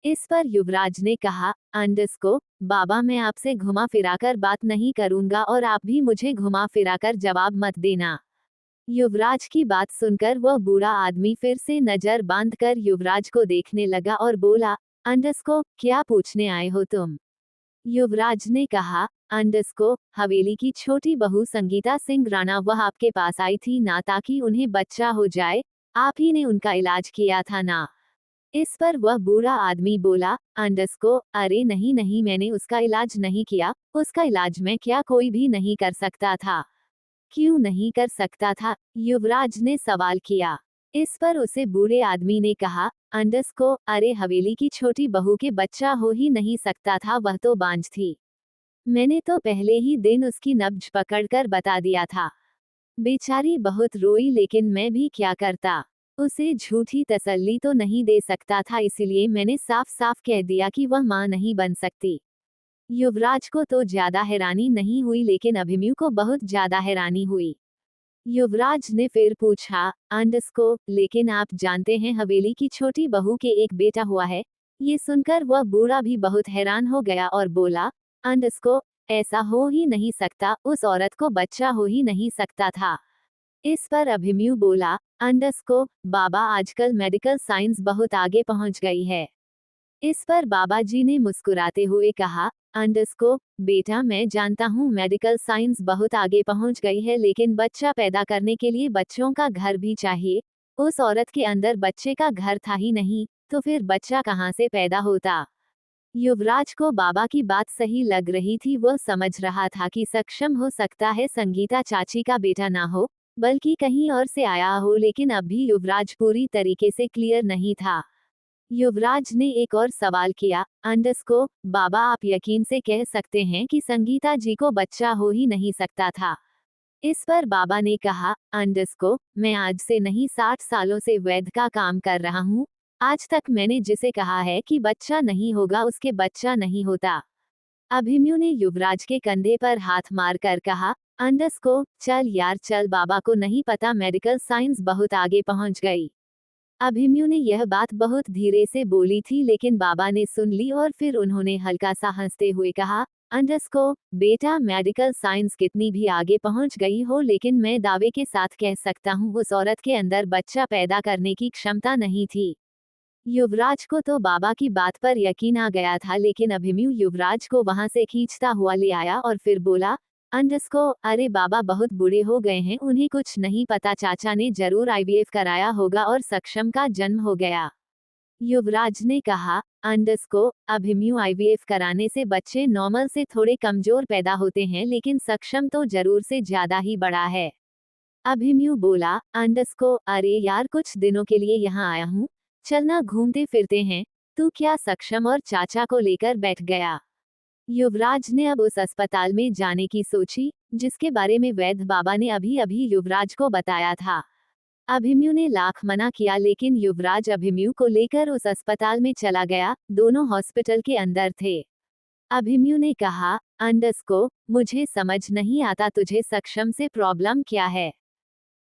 इस पर युवराज ने कहा, अंडस्को, बाबा मैं आपसे घुमा फिराकर बात नहीं करूंगा और आप भी मुझे घुमा फिराकर जवाब मत देना। युवराज की बात सुनकर वह बूढ़ा आदमी फिर से नजर बांधकर युवराज को देखने लगा और बोला, अंडस्को, क्या पूछने आए हो तुम? युवराज ने कहा, अंडस्को, हवेली की छोटी बहू संगीता सिंह राणा वह आपके पास आई थी ना ताकि उन्हें बच्चा हो जाए, आप ही ने उनका इलाज किया था ना? इस पर वह बूढ़ा आदमी बोला, अंडस्को, अरे नहीं नहीं मैंने उसका इलाज नहीं किया, उसका इलाज मैं क्या कोई भी नहीं कर सकता था। क्यों नहीं कर सकता था? युवराज ने सवाल किया। इस पर उसे बूढ़े आदमी ने कहा, अंडस्को, अरे हवेली की छोटी बहू के बच्चा हो ही नहीं सकता था, वह तो बांझ थी। मैंने तो पहले ही दिन उसकी नब्ज पकड़कर बता दिया था। बेचारी बहुत रोई लेकिन मैं भी क्या करता। उसे झूठी तसल्ली तो नहीं दे सकता था, इसीलिए मैंने साफ साफ कह दिया कि वह मां नहीं बन सकती। युवराज को तो ज्यादा हैरानी नहीं हुई लेकिन अभिमन्यु को बहुत ज्यादा हैरानी हुई। युवराज ने फिर पूछा, अंडस्को, लेकिन आप जानते हैं हवेली की छोटी बहू के एक बेटा हुआ है? ये सुनकर वह बूढ़ा भी बहुत हैरान हो गया और बोला, अंडस्को, ऐसा हो ही नहीं सकता, उस औरत को बच्चा हो ही नहीं सकता था। इस पर अभिमन्यु बोला, अंडस्को, बाबा आजकल मेडिकल साइंस बहुत आगे पहुंच गई है। इस पर बाबा जी ने मुस्कुराते हुए कहा, अंडस्को, बेटा मैं जानता हूँ मेडिकल साइंस बहुत आगे पहुंच गई है लेकिन बच्चा पैदा करने के लिए बच्चों का घर भी चाहिए। उस औरत के अंदर बच्चे का घर था ही नहीं, तो फिर बच्चा कहाँ से पैदा होता। युवराज को बाबा की बात सही लग रही थी, वह समझ रहा था कि सक्षम हो सकता है संगीता चाची का बेटा ना हो, बल्कि कहीं और से आया हो, लेकिन अब भी युवराज पूरी तरीके से क्लियर नहीं था। युवराज ने एक और सवाल किया, अंडस्को, बाबा आप यकीन से कह सकते हैं कि संगीता जी को बच्चा हो ही नहीं सकता था? इस पर बाबा ने कहा, अंडस्को, मैं आज से नहीं 60 सालों से वैद्य का काम कर रहा हूँ। आज तक मैंने जिसे कहा है कि बच्चा नहीं होगा उसके बच्चा नहीं होता। अभिमन्यु ने युवराज के कंधे पर हाथ मारकर कहा, अंडस्को, चल यार चल, बाबा को नहीं पता मेडिकल साइंस बहुत आगे पहुंच गई। अभिमन्यु ने यह बात बहुत धीरे से बोली थी लेकिन बाबा ने सुन ली और फिर उन्होंने हल्का सा हंसते हुए कहा, अंडस्को, बेटा मेडिकल साइंस कितनी भी आगे पहुंच गई हो लेकिन मैं दावे के साथ कह सकता हूँ उस औरत के अंदर बच्चा पैदा करने की क्षमता नहीं थी। युवराज को तो बाबा की बात पर यकीन आ गया था लेकिन अभिमन्यु युवराज को वहां से खींचता हुआ ले आया और फिर बोला, अंडस्को, अरे बाबा बहुत बूढ़े हो गए हैं, उन्हें कुछ नहीं पता, चाचा ने जरूर आईवीएफ कराया होगा और सक्षम का जन्म हो गया। युवराज ने कहा, अंडस्को, अभिमन्यु आईवीएफ कराने से बच्चे नॉर्मल से थोड़े कमजोर पैदा होते हैं लेकिन सक्षम तो जरूर से ज्यादा ही बड़ा है। अभिमन्यु बोला, अंडस्को, अरे यार कुछ दिनों के लिए यहाँ आया हूँ, चलना घूमते फिरते हैं। तू क्या सक्षम और चाचा को लेकर बैठ गया? युवराज ने अब उस अस्पताल में जाने की सोची जिसके बारे में वैद्य बाबा ने अभी अभी युवराज को बताया था। अभिमन्यु ने लाख मना किया लेकिन युवराज अभिमन्यु को लेकर उस अस्पताल में चला गया। दोनों हॉस्पिटल के अंदर थे। अभिमन्यु ने कहा, अंडस्को, मुझे समझ नहीं आता तुझे सक्षम से प्रॉब्लम क्या है?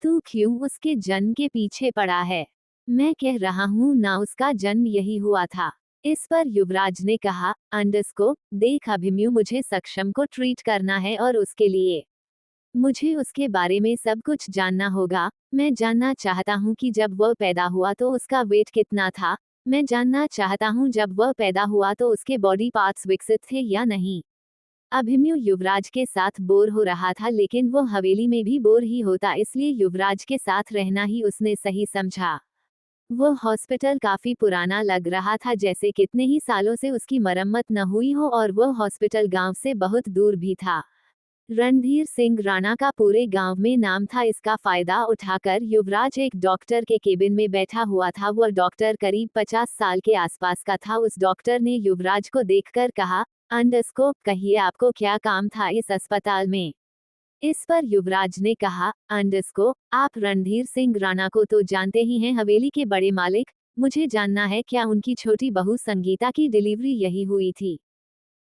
तू क्यों उसके जन्म के पीछे पड़ा है? मैं कह रहा हूँ ना, उसका जन्म यही हुआ था। इस पर युवराज ने कहा, अंडस्को, देख अभिमन्यु, मुझे सक्षम को ट्रीट करना है और उसके लिए मुझे उसके बारे में सब कुछ जानना होगा। मैं जानना चाहता हूँ कि जब वह पैदा हुआ तो उसका वेट कितना था। मैं जानना चाहता हूँ जब वह पैदा हुआ तो उसके बॉडी पार्ट्स विकसित थे या नहीं। अभिमन्यु युवराज के साथ बोर हो रहा था लेकिन वो हवेली में भी बोर ही होता, इसलिए युवराज के साथ रहना ही उसने सही समझा। वो हॉस्पिटल काफी पुराना लग रहा था, जैसे कितने ही सालों से उसकी मरम्मत न हुई हो, और वो हॉस्पिटल गांव से बहुत दूर भी था। रणधीर सिंह राणा का पूरे गांव में नाम था। इसका फायदा उठाकर युवराज एक डॉक्टर के केबिन में बैठा हुआ था। वह डॉक्टर करीब 50 साल के आसपास का था। उस डॉक्टर ने युवराज को देखकर कहा, अंडस्को, कहिए आपको क्या काम था इस अस्पताल में? इस पर युवराज ने कहा, आप रणधीर सिंह राणा को तो जानते ही हैं, हवेली के बड़े मालिक। मुझे जानना है क्या उनकी छोटी बहू संगीता की डिलीवरी यही हुई थी।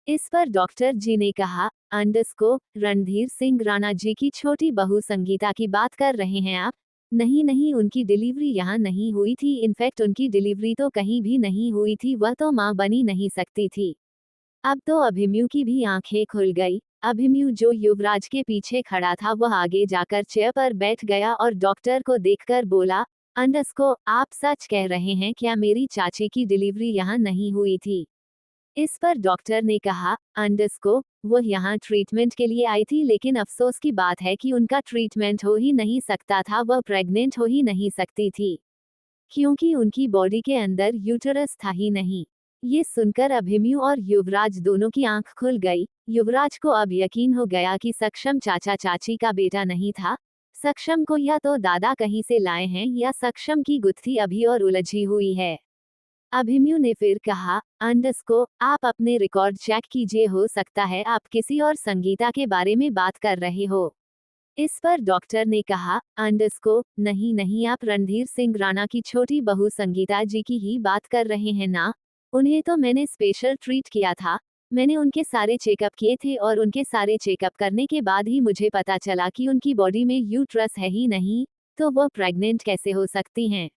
इस पर डॉक्टर जी ने कहा, रणधीर सिंह राणा जी की छोटी बहू संगीता की बात कर रहे हैं आप? नहीं नहीं, उनकी डिलीवरी यहाँ नहीं हुई थी। इनफैक्ट उनकी डिलीवरी तो कहीं भी नहीं हुई थी, वह तो माँ बनी नहीं सकती थी। अब तो अभिमन्यु की भी आंखें खुल गई। अभिमन्यु जो युवराज के पीछे खड़ा था वह आगे जाकर चेयर पर बैठ गया और डॉक्टर को देखकर बोला, आप सच कह रहे हैं क्या मेरी चाची की डिलीवरी यहाँ नहीं हुई थी? इस पर डॉक्टर ने कहा, वो यहाँ ट्रीटमेंट के लिए आई थी, लेकिन अफसोस की बात है कि उनका ट्रीटमेंट हो ही नहीं सकता था, वह प्रेग्नेंट हो ही नहीं सकती थी, क्योंकि उनकी बॉडी के अंदर यूटरस था ही नहीं। ये सुनकर अभिमन्यु और युवराज दोनों की आंख खुल गई। युवराज को अब यकीन हो गया कि सक्षम चाचा चाची का बेटा नहीं था। सक्षम को या तो दादा कहीं से लाए हैं या सक्षम की गुत्थी अभी और उलझी हुई है। अभिमन्यु ने फिर कहा, आप अपने रिकॉर्ड चेक कीजिए, हो सकता है आप किसी और संगीता के बारे में बात कर रहे हो। इस पर डॉक्टर ने कहा, नहीं नहीं, आप रणधीर सिंह राणा की छोटी बहू संगीता जी की ही बात कर रहे हैं ना? उन्हें तो मैंने स्पेशल ट्रीट किया था। मैंने उनके सारे चेकअप किए थे और उनके सारे चेकअप करने के बाद ही मुझे पता चला कि उनकी बॉडी में यूट्रस है ही नहीं, तो वो प्रेग्नेंट कैसे हो सकती हैं?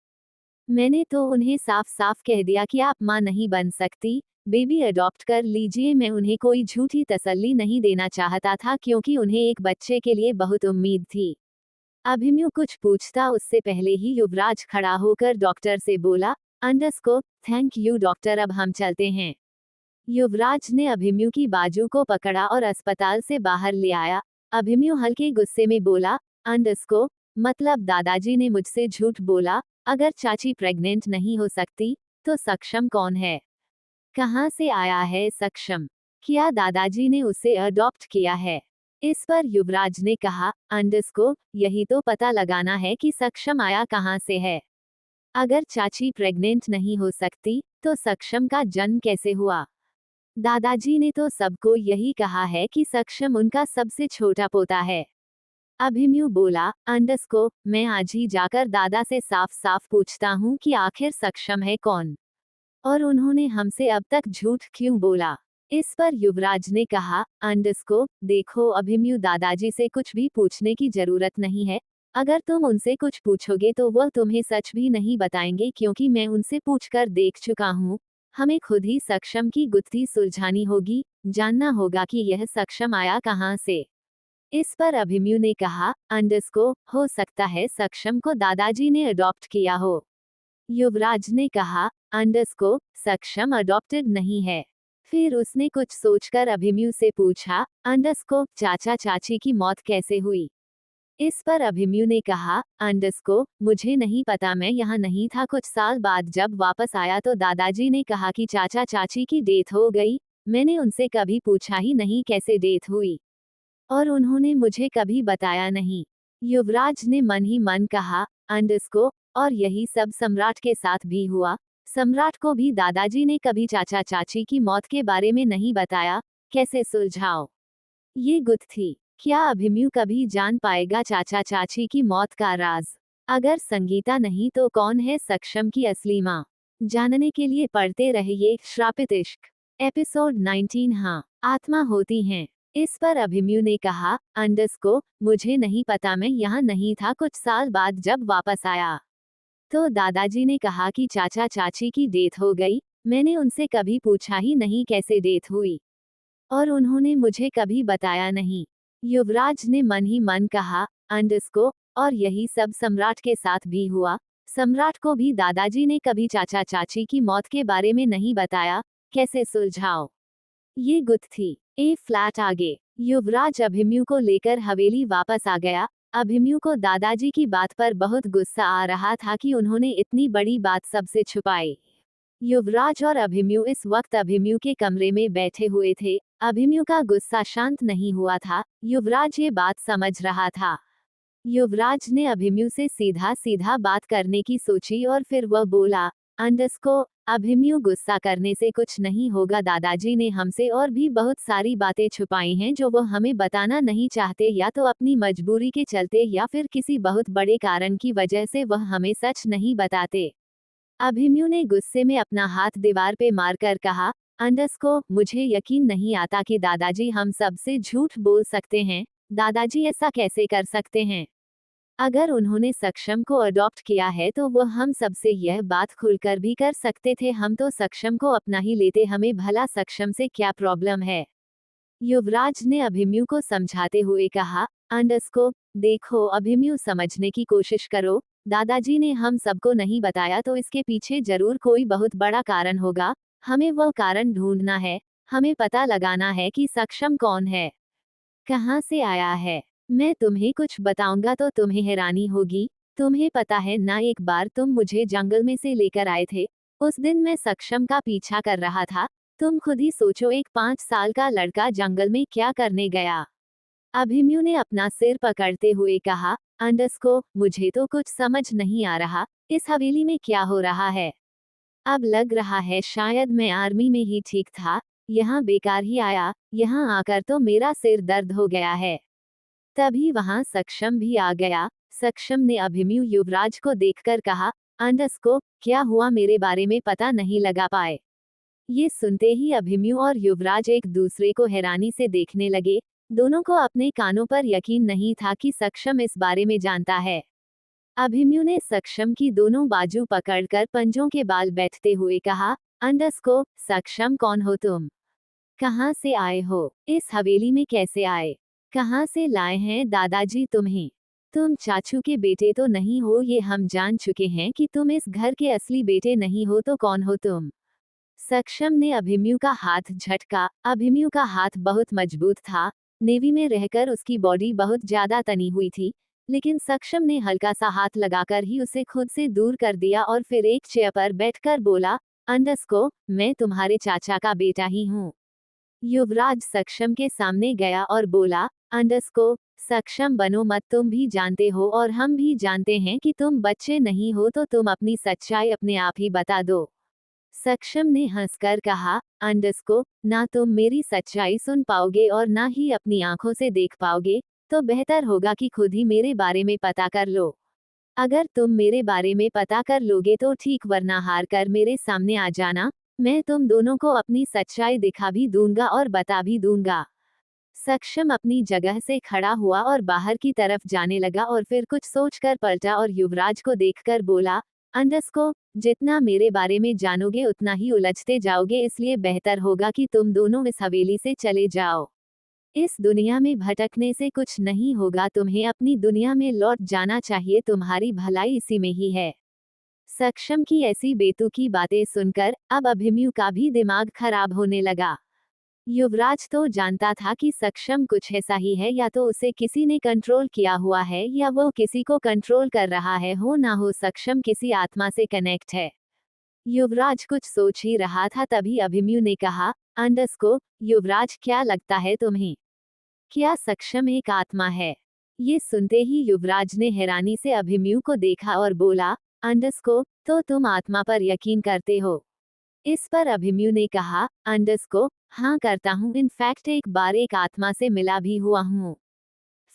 मैंने तो उन्हें साफ साफ कह दिया कि आप माँ नहीं बन सकती, बेबी अडॉप्ट कर लीजिए। मैं उन्हें कोई झूठी तसल्ली नहीं देना चाहता था, क्योंकि उन्हें एक बच्चे के लिए बहुत उम्मीद थी। अभिमन्यु कुछ पूछता उससे पहले ही युवराज खड़ा होकर डॉक्टर से बोला, थैंक यू डॉक्टर, अब हम चलते हैं। युवराज ने अभिमन्यु की बाजू को पकड़ा और अस्पताल से बाहर ले आया। अभिमन्यु हल्के गुस्से में बोला, मतलब दादाजी ने मुझसे झूठ बोला? अगर चाची प्रेग्नेंट नहीं हो सकती, तो सक्षम कौन है? कहाँ से आया है सक्षम? क्या दादाजी ने उसे अडॉप्ट किया है? इस पर युवराज ने कहा, यही तो पता लगाना है कि सक्षम आया कहाँ से है। अगर चाची प्रेग्नेंट नहीं हो सकती, तो सक्षम का जन्म कैसे हुआ? दादाजी ने तो सबको यही कहा है कि सक्षम उनका सबसे छोटा पोता है। अभिमन्यु बोला, मैं आज ही जाकर दादा से साफ साफ पूछता हूँ कि आखिर सक्षम है कौन, और उन्होंने हमसे अब तक झूठ क्यों बोला। इस पर युवराज ने कहा, देखो अभिमन्यु, दादाजी से कुछ भी पूछने की जरूरत नहीं है। अगर तुम उनसे कुछ पूछोगे तो वह तुम्हें सच भी नहीं बताएंगे, क्योंकि मैं उनसे पूछकर देख चुका हूँ। हमें खुद ही सक्षम की गुत्थी सुलझानी होगी, जानना होगा कि यह सक्षम आया कहाँ से। इस पर अभिमन्यु ने कहा, हो सकता है सक्षम को दादाजी ने अडॉप्ट किया हो। युवराज ने कहा, सक्षम अडॉप्टेड नहीं है। फिर उसने कुछ सोचकर अभिमन्यु से पूछा, चाचा चाची की मौत कैसे हुई? इस पर अभिमन्यु ने कहा, मुझे नहीं पता, मैं यहाँ नहीं था। कुछ साल बाद जब वापस आया तो दादाजी ने कहा कि चाचा चाची की डेथ हो गई। मैंने उनसे कभी पूछा ही नहीं कैसे डेथ हुई, और उन्होंने मुझे कभी बताया नहीं। युवराज ने मन ही मन कहा, और यही सब सम्राट के साथ भी हुआ। सम्राट को भी दादाजी ने कभी चाचा चाची की मौत के बारे में नहीं बताया। कैसे सुलझाओ ये गुत्थी? क्या अभिमन्यु कभी जान पाएगा चाचा चाची की मौत का राज? अगर संगीता नहीं तो कौन है सक्षम की असली माँ? जानने के लिए पढ़ते रहिए श्रापित इश्क एपिसोड 19। हाँ, आत्मा होती हैं। इस पर अभिमन्यु ने कहा, मुझे नहीं पता, मैं यहाँ नहीं था। कुछ साल बाद जब वापस आया तो दादाजी ने कहा कि चाचा चाची की डेथ हो गई। मैंने उनसे कभी पूछा ही नहीं कैसे डेथ हुई, और उन्होंने मुझे कभी बताया नहीं। युवराज ने मन ही मन कहा, और यही सब सम्राट के साथ भी हुआ। सम्राट को भी दादाजी ने कभी चाचा चाची की मौत के बारे में नहीं बताया। कैसे सुलझाओ ये गुत्थी? ए फ्लैट आगे। युवराज अभिमन्यु को लेकर हवेली वापस आ गया। अभिमन्यु को दादाजी की बात पर बहुत गुस्सा आ रहा था कि उन्होंने इतनी बड़ी बात सबसे छुपाई। युवराज और अभिमन्यु इस वक्त अभिमन्यु के कमरे में बैठे हुए थे। अभिमन्यु का गुस्सा शांत नहीं हुआ था। युवराज ये बात समझ रहा था। युवराज ने अभिमन्यु से सीधा सीधा बात करने की सोची और फिर वह बोला, अभिमन्यु गुस्सा करने से कुछ नहीं होगा, दादाजी ने हमसे और भी बहुत सारी बातें छुपाई हैं जो वो हमें बताना नहीं चाहते, या तो अपनी मजबूरी के चलते या फिर किसी बहुत बड़े कारण की वजह से वह हमें सच नहीं बताते। अभिमन्यु ने गुस्से में अपना हाथ दीवार पे मारकर कहा, अंडस्को, मुझे यकीन नहीं आता कि दादाजी हम सबसे झूठ बोल सकते हैं। दादाजी ऐसा कैसे कर सकते हैं? अगर उन्होंने सक्षम को अडॉप्ट किया है तो वो हम सबसे यह बात खुलकर भी कर सकते थे, हम तो सक्षम को अपना ही लेते, हमें भला सक्षम से क्या प्रॉब्लम है? युवराज ने अभिमन्यु को समझाते हुए कहा, अंडस्को, देखो अभिमन्यु, समझने की कोशिश करो। दादाजी ने हम सबको नहीं बताया तो इसके पीछे जरूर कोई बहुत बड़ा कारण होगा। हमें वो कारण ढूंढना है। हमें पता लगाना है कि सक्षम कौन है, कहाँ से आया है। मैं तुम्हें कुछ बताऊंगा तो तुम्हें हैरानी होगी। तुम्हें पता है ना, एक बार तुम मुझे जंगल में से लेकर आए थे। उस दिन मैं सक्षम का पीछा कर रहा था। तुम खुद ही सोचो, एक 5 साल का लड़का जंगल में क्या करने गया? अभिमन्यु ने अपना सिर पकड़ते हुए कहा, अंडस्को, मुझे तो कुछ समझ नहीं आ रहा, इस हवेली में क्या हो रहा है। अब लग रहा है शायद मैं आर्मी में ही ठीक था, यहाँ बेकार ही आया, यहाँ आकर तो मेरा सिर दर्द हो गया है। तभी वहां सक्षम भी आ गया। सक्षम ने अभिमन्यु युवराज को देखकर कहा, अंडस्को, क्या हुआ, मेरे बारे में पता नहीं लगा पाए? ये सुनते ही अभिमन्यु और युवराज एक दूसरे को हैरानी से देखने लगे। दोनों को अपने कानों पर यकीन नहीं था कि सक्षम इस बारे में जानता है। अभिमन्यु ने सक्षम की दोनों बाजू पकड़कर पंजों के बाल बैठते हुए कहा, अंडस्को, सक्षम कौन हो तुम? कहाँ से आए हो? इस हवेली में कैसे आए? कहाँ से लाए हैं दादाजी तुम्हें? तुम चाचू के बेटे तो नहीं हो, ये हम जान चुके हैं कि तुम इस घर के असली बेटे नहीं हो, तो कौन हो तुम? सक्षम ने अभिमन्यु का हाथ झटका। अभिमन्यु का हाथ बहुत मजबूत था। नेवी में रहकर उसकी बॉडी बहुत ज्यादा तनी हुई थी, लेकिन सक्षम ने हल्का सा हाथ लगाकर ही उसे खुद से दूर कर दिया और फिर एक चेयर पर बैठकर बोला, अंडस्को, मैं तुम्हारे चाचा का बेटा ही हूँ। युवराज सक्षम के सामने गया और बोला, अंडस्को, सक्षम बनो मत, तुम भी जानते हो और हम भी जानते हैं कि तुम बच्चे नहीं हो, तो तुम अपनी सच्चाई अपने आप ही बता दो। सक्षम ने हंसकर कहा, अंडस्को, ना तुम मेरी सच्चाई सुन पाओगे और ना ही अपनी आंखों से देख पाओगे, तो बेहतर होगा कि खुद ही मेरे बारे में पता कर लो। अगर तुम मेरे बारे में पता कर लोगे तो ठीक, वरना हार कर मेरे सामने आ जाना। मैं तुम दोनों को अपनी सच्चाई दिखा भी दूंगा और बता भी दूंगा। सक्षम अपनी जगह से खड़ा हुआ और बाहर की तरफ जाने लगा और फिर कुछ सोचकर पलटा और युवराज को देखकर बोला, अंडस्को, जितना मेरे बारे में जानोगे उतना ही उलझते जाओगे, इसलिए बेहतर होगा कि तुम दोनों इस हवेली से चले जाओ। इस दुनिया में भटकने से कुछ नहीं होगा, तुम्हें अपनी दुनिया में लौट जाना चाहिए, तुम्हारी भलाई इसी में ही है। सक्षम की ऐसी बेतुकी बातें सुनकर अब अभिमन्यु का भी दिमाग खराब होने लगा। युवराज तो जानता था कि सक्षम कुछ ऐसा ही है, या तो उसे किसी ने कंट्रोल किया हुआ है या वो किसी को कंट्रोल कर रहा है, हो ना हो सक्षम किसी आत्मा से कनेक्ट है। युवराज कुछ सोच ही रहा था, तभी अभिमन्यु ने कहा, अंडस्को, युवराज, क्या लगता है तुम्हें? क्या सक्षम एक आत्मा है? ये सुनते ही युवराज ने हैरानी से अभिमन्यु को देखा और बोला, अंडस्को, तो तुम आत्मा पर यकीन करते हो? इस पर अभिमन्यु ने कहा, अंडस्को, हाँ करता हूँ, इनफैक्ट एक बार एक आत्मा से मिला भी हुआ हूँ।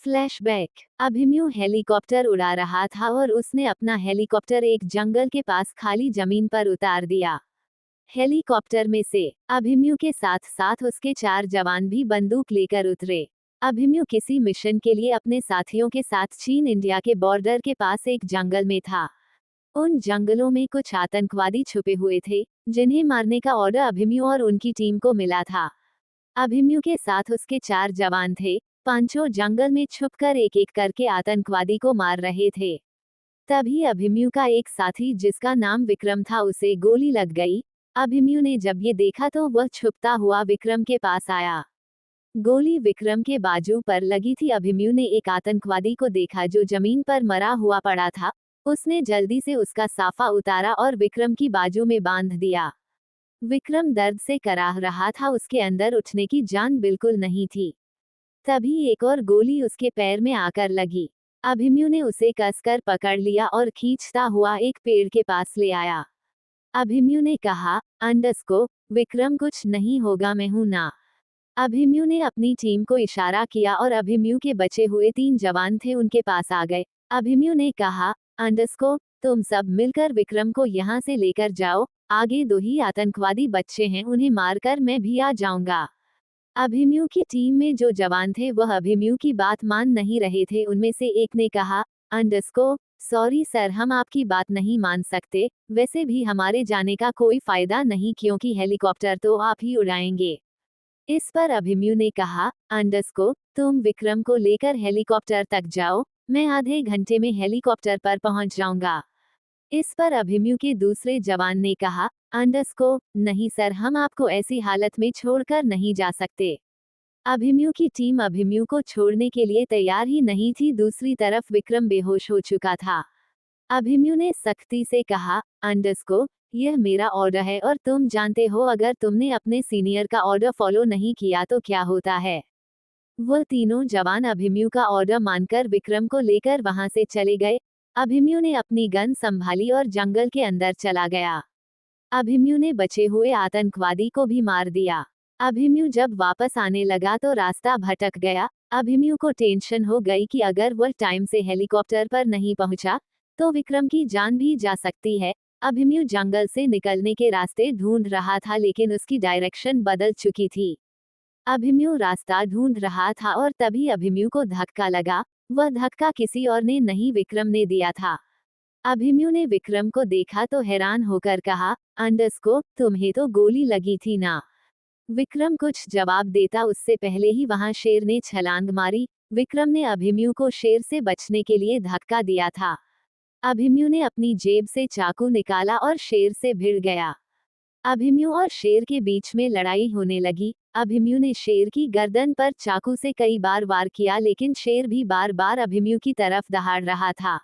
फ्लैशबैक। अभिमन्यु हेलीकॉप्टर उड़ा रहा था और उसने अपना हेलीकॉप्टर एक जंगल के पास खाली जमीन पर उतार दिया। हेलीकॉप्टर में से अभिमन्यु के साथ साथ उसके 4 जवान भी बंदूक लेकर उतरे। अभिमन्यु किसी मिशन के लिए अपने साथियों के साथ चीन इंडिया के बॉर्डर के पास एक जंगल में था। उन जंगलों में कुछ आतंकवादी छुपे हुए थे, जिन्हें मारने का ऑर्डर अभिमन्यु और उनकी टीम को मिला था। अभिमन्यु के साथ उसके 4 जवान थे। पांचों जंगल में छुपकर एक एक करके आतंकवादी को मार रहे थे। तभी अभिमन्यु का एक साथी, जिसका नाम विक्रम था, उसे गोली लग गई। अभिमन्यु ने जब ये देखा तो वह छुपता हुआ विक्रम के पास आया। गोली विक्रम के बाजू पर लगी थी। अभिमन्यु ने एक आतंकवादी को देखा जो जमीन पर मरा हुआ पड़ा था। उसने जल्दी से उसका साफा उतारा और विक्रम की बाजू में बांध दिया। विक्रम दर्द से कराह रहा था, उसके अंदर उठने की जान बिल्कुल नहीं थी। तभी एक और गोली उसके पैर में आकर लगी। अभिमन्यु ने उसे कसकर पकड़ लिया और खींचता हुआ एक पेड़ के पास ले आया। अभिमन्यु ने कहा, अंडरस्को, विक्रम कुछ नहीं होगा, मैं हूं ना। अभिमन्यु ने अपनी टीम को इशारा किया और अभिमन्यु के बचे हुए 3 जवान थे उनके पास आ गए। अभिमन्यु ने कहा, अंडरस्को, तुम सब मिलकर विक्रम को यहाँ से लेकर जाओ, आगे 2 ही आतंकवादी बच्चे हैं, उन्हें मारकर मैं भी आ जाऊंगा। अभिमन्यु की टीम में जो जवान थे वह अभिमन्यु की बात मान नहीं रहे थे। उनमें से एक ने कहा, अंडरस्को, सॉरी सर, हम आपकी बात नहीं मान सकते, वैसे भी हमारे जाने का कोई फायदा नहीं क्योंकि हेलीकॉप्टर तो आप ही उड़ाएंगे। इस पर अभिमन्यु ने कहा, अंडरस्को, तुम विक्रम को लेकर हेलीकॉप्टर तक जाओ, मैं आधे घंटे में हेलीकॉप्टर पर पहुंच जाऊंगा। इस पर अभिमन्यु के दूसरे जवान ने कहा, अंडरस्को, नहीं सर, हम आपको ऐसी हालत में छोड़कर नहीं जा सकते। अभिमन्यु की टीम अभिमन्यु को छोड़ने के लिए तैयार ही नहीं थी। दूसरी तरफ विक्रम बेहोश हो चुका था। अभिमन्यु ने सख्ती से कहा, अंडरस्को, यह मेरा ऑर्डर है और तुम जानते हो अगर तुमने अपने सीनियर का ऑर्डर फॉलो नहीं किया तो क्या होता है। वह तीनों जवान अभिमन्यु का ऑर्डर मानकर विक्रम को लेकर वहां से चले गए। अभिमन्यु ने अपनी गन संभाली और जंगल के अंदर चला गया। अभिमन्यु ने बचे हुए आतंकवादी को भी मार दिया। अभिमन्यु जब वापस आने लगा तो रास्ता भटक गया। अभिमन्यु को टेंशन हो गई कि अगर वह टाइम से हेलीकॉप्टर पर नहीं पहुंचा तो विक्रम की जान भी जा सकती है। अभिमन्यु जंगल से निकलने के रास्ते ढूंढ रहा था लेकिन उसकी डायरेक्शन बदल चुकी थी। अभिमन्यु रास्ता ढूंढ रहा था और तभी अभिमन्यु को धक्का लगा। वह धक्का किसी और ने नहीं, विक्रम ने दिया था। अभिमन्यु ने विक्रम को देखा तो हैरान होकर कहा, अंडरस्को, तुम्हें तो गोली लगी थी ना। विक्रम कुछ जवाब देता उससे पहले ही वहां शेर ने छलांग मारी। विक्रम ने अभिमन्यु को शेर से बचने के लिए धक्का दिया था। अभिमन्यु ने अपनी जेब से चाकू निकाला और शेर से भिड़ गया। अभिमन्यु और शेर के बीच में लड़ाई होने लगी। अभिमन्यु ने शेर की गर्दन पर चाकू से कई बार वार किया लेकिन शेर भी बार बार अभिमन्यु की तरफ दहाड़ रहा था।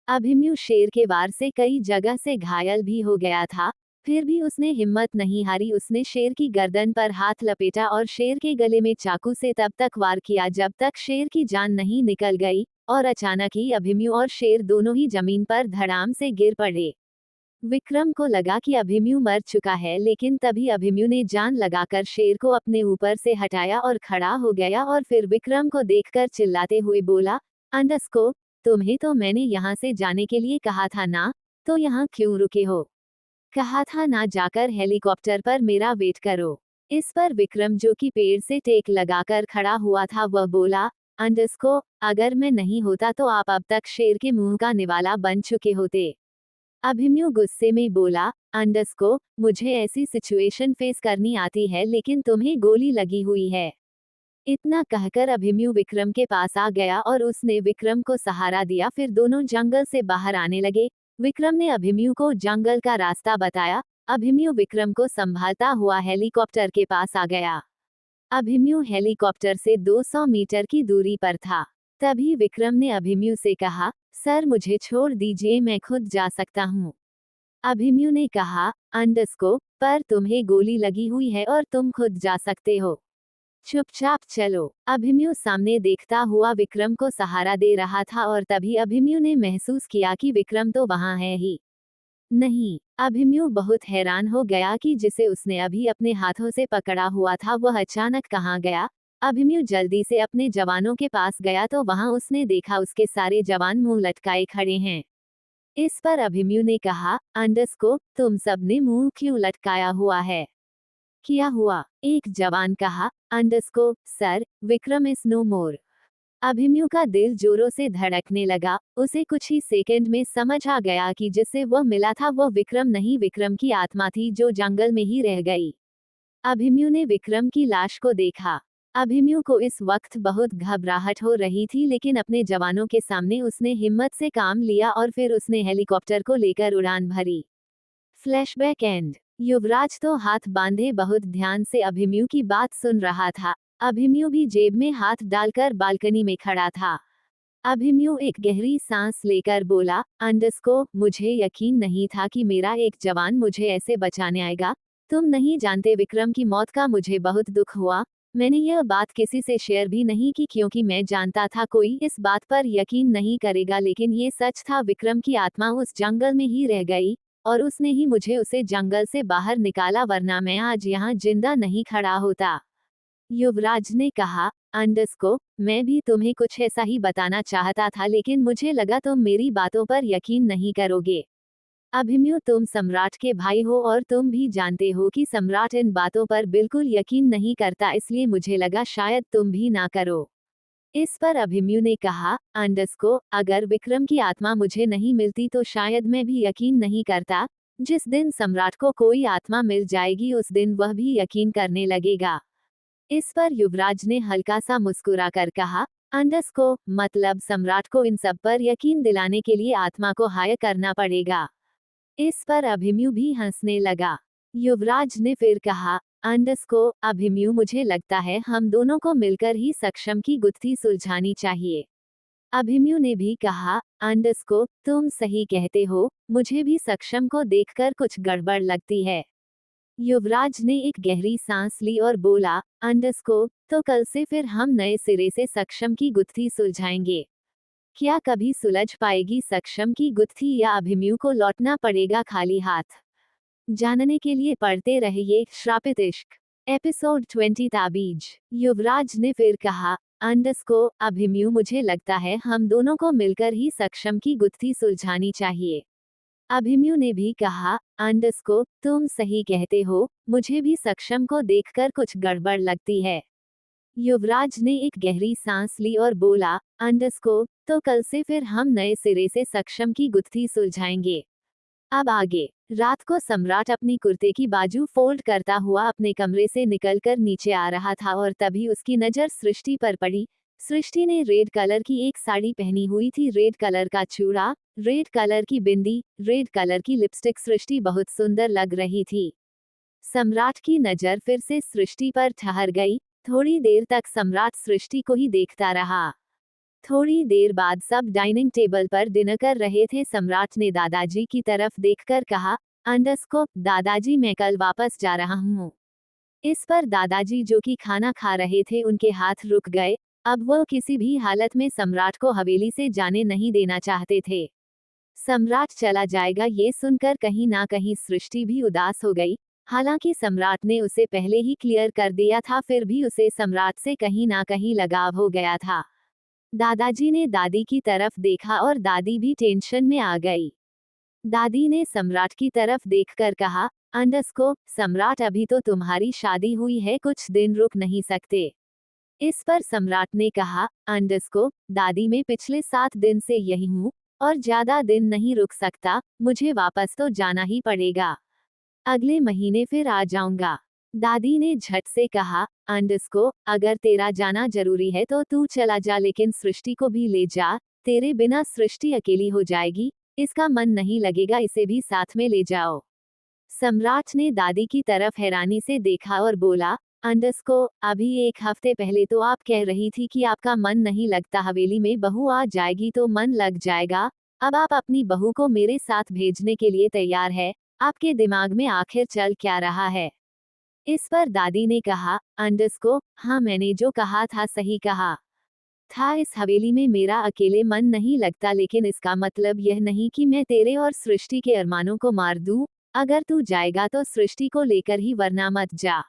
अभिमन्यु शेर के वार से कई जगह से घायल भी हो गया था, फिर भी उसने हिम्मत नहीं हारी। उसने शेर की गर्दन पर हाथ लपेटा और शेर के गले में चाकू से तब तक वार किया जब तक शेर की जान नहीं निकल गई और अचानक ही अभिमन्यु और शेर दोनों ही जमीन पर धड़ाम से गिर पड़े। विक्रम को लगा कि अभिमन्यु मर चुका है लेकिन तभी अभिमन्यु ने जान लगाकर शेर को अपने ऊपर से हटाया और खड़ा हो गया और फिर विक्रम को देखकर चिल्लाते हुए बोला, अंडरस्को, तुम्हें तो मैंने यहाँ से जाने के लिए कहा था ना, तो यहाँ क्यों रुके हो? कहा था ना जाकर हेलीकॉप्टर पर मेरा वेट करो। इस पर विक्रम जो कि पेड़ से टेक लगाकर खड़ा हुआ था वह बोला, अंडरस्को, अगर मैं नहीं होता तो आप अब तक शेर के मुंह का निवाला बन चुके होते। अभिमन्यु गुस्से में बोला, अंडरस्को, मुझे ऐसी सिचुएशन फेस करनी आती है लेकिन तुम्हें गोली लगी हुई है। इतना कहकर अभिमन्यु विक्रम के पास आ गया और उसने विक्रम को सहारा दिया। फिर दोनों जंगल से बाहर आने लगे। विक्रम ने अभिमन्यु को जंगल का रास्ता बताया। अभिमन्यु विक्रम को संभालता हुआ हेलीकॉप्टर के पास आ गया। अभिमन्यु हेलीकॉप्टर से 200 मीटर की दूरी पर था। तभी विक्रम ने अभिमन्यु से कहा, सर मुझे छोड़ दीजिए, मैं खुद जा सकता हूँ। अभिमन्यु ने कहा, अंडरस्को, पर तुम्हें गोली लगी हुई है और तुम खुद जा सकते हो, चुपचाप चलो। अभिमन्यु सामने देखता हुआ विक्रम को सहारा दे रहा था और तभी अभिमन्यु ने महसूस किया कि विक्रम तो वहां है ही नहीं। अभिमन्यु बहुत हैरान हो गया कि जिसे उसने अभी अपने हाथों से पकड़ा हुआ था वह अचानक कहाँ गया। अभिमन्यु जल्दी से अपने जवानों के पास गया तो वहां उसने देखा उसके सारे जवान मुंह लटकाए खड़े हैं। इस पर अभिमन्यु ने कहा, अंडरस्को, तुम सबने मुंह क्यों लटकाया हुआ है? क्या हुआ? एक जवान कहा, अंडरस्को, sir, Vikram is no more. Abhimanyu का दिल जोरों से धड़कने लगा। उसे कुछ ही सेकंड में समझ आ गया कि जिससे वह मिला था वह विक्रम नहीं, विक्रम की आत्मा थी जो जंगल में ही रह गई। अभिमन्यु ने विक्रम की लाश को देखा। अभिमन्यु को इस वक्त बहुत घबराहट हो रही थी लेकिन अपने जवानों के सामने उसने हिम्मत से काम लिया और फिर उसने हेलीकॉप्टर को लेकर उड़ान भरी। Flashback and. युवराज तो हाथ बांधे बहुत ध्यान से अभिमन्यु की बात सुन रहा था। अभिमन्यु भी जेब में हाथ डालकर बालकनी में खड़ा था। अभिमन्यु एक गहरी सांस लेकर बोला, अंडरस्को, मुझे यकीन नहीं था कि मेरा एक जवान मुझे ऐसे बचाने आएगा। तुम नहीं जानते विक्रम की मौत का मुझे बहुत दुख हुआ। मैंने यह बात किसी से शेयर भी नहीं की क्योंकि मैं जानता था कोई इस बात पर यकीन नहीं करेगा लेकिन ये सच था, विक्रम की आत्मा उस जंगल में ही रह गई और उसने ही मुझे उसे जंगल से बाहर निकाला, वरना मैं आज यहाँ जिंदा नहीं खड़ा होता। युवराज ने कहा, अंडस्को, मैं भी तुम्हें कुछ ऐसा ही बताना चाहता था, लेकिन मुझे लगा तुम मेरी बातों पर यकीन नहीं करोगे। अभिमन्यु, तुम सम्राट के भाई हो और तुम भी जानते हो कि सम्राट इन बातों पर बिल्कुल यकीन नहीं करता, इसलिए मुझे लगा शायद तुम भी ना करो। इस पर अभिमन्यु ने कहा, अंडस्को, अगर विक्रम की आत्मा मुझे नहीं मिलती तो शायद मैं भी यकीन नहीं करता। जिस दिन सम्राट को कोई आत्मा मिल जाएगी उस दिन वह भी यकीन करने लगेगा। इस पर युवराज ने हल्का सा मुस्कुराकर कहा, अंडस्को, मतलब सम्राट को इन सब पर यकीन दिलाने के लिए आत्मा को हायर करना पड़ेगा। इस पर अभिमन्यु भी हंसने लगा। युवराज ने फिर कहा, अंडस्को, अभिमन्यु, मुझे लगता है हम दोनों को मिलकर ही सक्षम की गुत्थी सुलझानी चाहिए। अभिमन्यु ने भी कहा, अंडस्को, तुम सही कहते हो, मुझे भी सक्षम को देखकर कुछ गड़बड़ लगती है। युवराज ने एक गहरी सांस ली और बोला, अंडस्को, तो कल से फिर हम नए सिरे से सक्षम की गुत्थी सुलझाएंगे। क्या कभी सुलझ पाएगी सक्षम की गुत्थी या अभिमन्यु को लौटना पड़ेगा खाली हाथ? जानने के लिए पढ़ते रहिए श्रापित इश्क एपिसोड 20 ताबीज। युवराज ने फिर कहा, अंडस्को, अभिमन्यु, मुझे लगता है हम दोनों को मिलकर ही सक्षम की गुत्थी सुलझानी चाहिए। अभिमन्यु ने भी कहा, अंडस्को, तुम सही कहते हो, मुझे भी सक्षम को देखकर कुछ गड़बड़ लगती है। युवराज ने एक गहरी सांस ली और बोला, अंडस्को, तो कल से फिर हम नए सिरे से सक्षम की गुत्थी सुलझाएंगे। अब आगे। रात को सम्राट अपनी कुर्ते की बाजू फोल्ड करता हुआ अपने कमरे से निकलकर नीचे आ रहा था और तभी उसकी नजर सृष्टि पर पड़ी। सृष्टि ने रेड कलर की एक साड़ी पहनी हुई थी, रेड कलर का चूड़ा, रेड कलर की बिंदी, रेड कलर की लिपस्टिक। सृष्टि बहुत सुंदर लग रही थी। सम्राट की नजर फिर से सृष्टि पर ठहर गई। थोड़ी देर तक सम्राट सृष्टि को ही देखता रहा। थोड़ी देर बाद सब डाइनिंग टेबल पर डिनर कर रहे थे। सम्राट ने दादाजी की तरफ देखकर कहा, अंडस्को, दादाजी, मैं कल वापस जा रहा हूँ। इस पर दादाजी, जो कि खाना खा रहे थे, उनके हाथ रुक गए। अब वो किसी भी हालत में सम्राट को हवेली से जाने नहीं देना चाहते थे। सम्राट चला जाएगा ये सुनकर कहीं ना कहीं सृष्टि भी उदास हो गई। हालांकि सम्राट ने उसे पहले ही क्लियर कर दिया था, फिर भी उसे सम्राट से कहीं ना कहीं लगाव हो गया था। दादाजी ने दादी की तरफ देखा और दादी भी टेंशन में आ गई। दादी ने सम्राट की तरफ देखकर कहा, अंडस्को, सम्राट, अभी तो तुम्हारी शादी हुई है, कुछ दिन रुक नहीं सकते? इस पर सम्राट ने कहा, अंडस्को, दादी, मैं पिछले 7 दिन से यही हूँ और ज्यादा दिन नहीं रुक सकता, मुझे वापस तो जाना ही पड़ेगा। अगले महीने फिर आ जाऊंगा। दादी ने झट से कहा, अंडस्को, अगर तेरा जाना जरूरी है तो तू चला जा, लेकिन सृष्टि को भी ले जा। तेरे बिना सृष्टि अकेली हो जाएगी, इसका मन नहीं लगेगा, इसे भी साथ में ले जाओ। सम्राट ने दादी की तरफ हैरानी से देखा और बोला, अंडस्को, अभी 1 हफ्ते पहले तो आप कह रही थी कि आपका मन नहीं लगता, हवेली में बहू आ जाएगी तो मन लग जाएगा। अब आप अपनी बहू को मेरे साथ भेजने के लिए तैयार है? आपके दिमाग में आखिर चल क्या रहा है? इस पर दादी ने कहा, अंडस्को, हाँ, मैंने जो कहा था सही कहा था। इस हवेली में मेरा अकेले मन नहीं लगता, लेकिन इसका मतलब यह नहीं कि मैं तेरे और सृष्टि के अरमानों को मार दूं। अगर तू जाएगा तो सृष्टि को लेकर ही, वरना मत जा।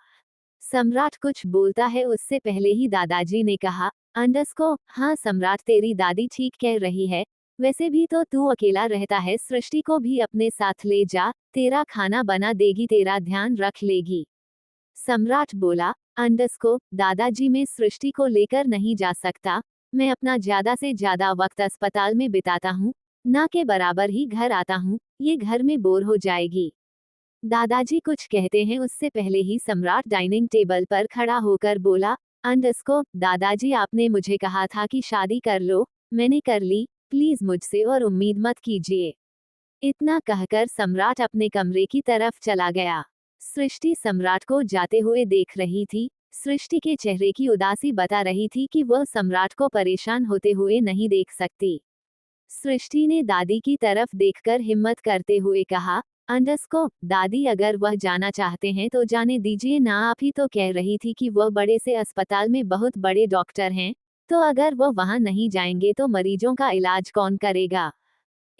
सम्राट कुछ बोलता है उससे पहले ही दादाजी ने कहा, अंडस्को, हाँ सम्राट, तेरी दादी ठीक कह रही है। वैसे भी तो तू अकेला रहता है, सृष्टि को भी अपने साथ ले जा, तेरा खाना बना देगी, तेरा ध्यान रख लेगी। सम्राट बोला, अंडस्को, दादाजी, मैं सृष्टि को लेकर नहीं जा सकता। मैं अपना ज्यादा से ज्यादा वक्त अस्पताल में बिताता हूँ, ना के बराबर ही घर आता हूँ, ये घर में बोर हो जाएगी। दादाजी कुछ कहते हैं उससे पहले ही सम्राट डाइनिंग टेबल पर खड़ा होकर बोला, अंडस्को, दादाजी, आपने मुझे कहा था कि शादी कर लो, मैंने कर ली, प्लीज मुझसे और उम्मीद मत कीजिए। इतना कहकर सम्राट अपने कमरे की तरफ चला गया। सृष्टि सम्राट को जाते हुए देख रही थी। सृष्टि के चेहरे की उदासी बता रही थी कि वह सम्राट को परेशान होते हुए नहीं देख सकती। सृष्टि ने दादी की तरफ देखकर हिम्मत करते हुए कहा, अंडस्को, दादी, अगर वह जाना चाहते हैं तो जाने दीजिए ना। आप ही तो कह रही थी कि वह बड़े से अस्पताल में बहुत बड़े डॉक्टर हैं, तो अगर वह वहां नहीं जाएंगे तो मरीजों का इलाज कौन करेगा?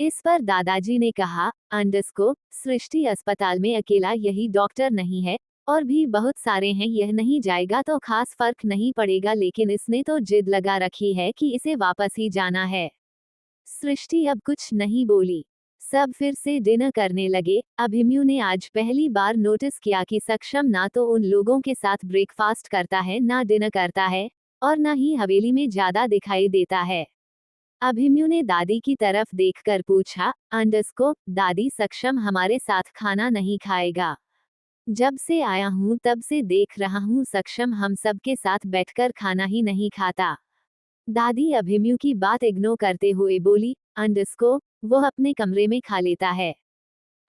इस पर दादाजी ने कहा, अंडरस्कोर, सृष्टि अस्पताल में अकेला यही डॉक्टर नहीं है, और भी बहुत सारे हैं। यह नहीं जाएगा तो खास फर्क नहीं पड़ेगा, लेकिन इसने तो जिद लगा रखी है कि इसे वापस ही जाना है। सृष्टि अब कुछ नहीं बोली। सब फिर से डिनर करने लगे। अभिमन्यु ने आज पहली बार नोटिस किया कि सक्षम ना तो उन लोगों के साथ ब्रेकफास्ट करता है, ना डिनर करता है, और ना ही हवेली में ज्यादा दिखाई देता है। अभिमन्यु ने दादी की तरफ देखकर पूछा, अंडरस्कोर, दादी, सक्षम हमारे साथ खाना नहीं खाएगा। जब से आया हूँ तब से देख रहा हूँ सक्षम हम सबके साथ बैठकर खाना ही नहीं खाता। दादी अभिमन्यु की बात इग्नोर करते हुए बोली, अंडरस्कोर, वो अपने कमरे में खा लेता है।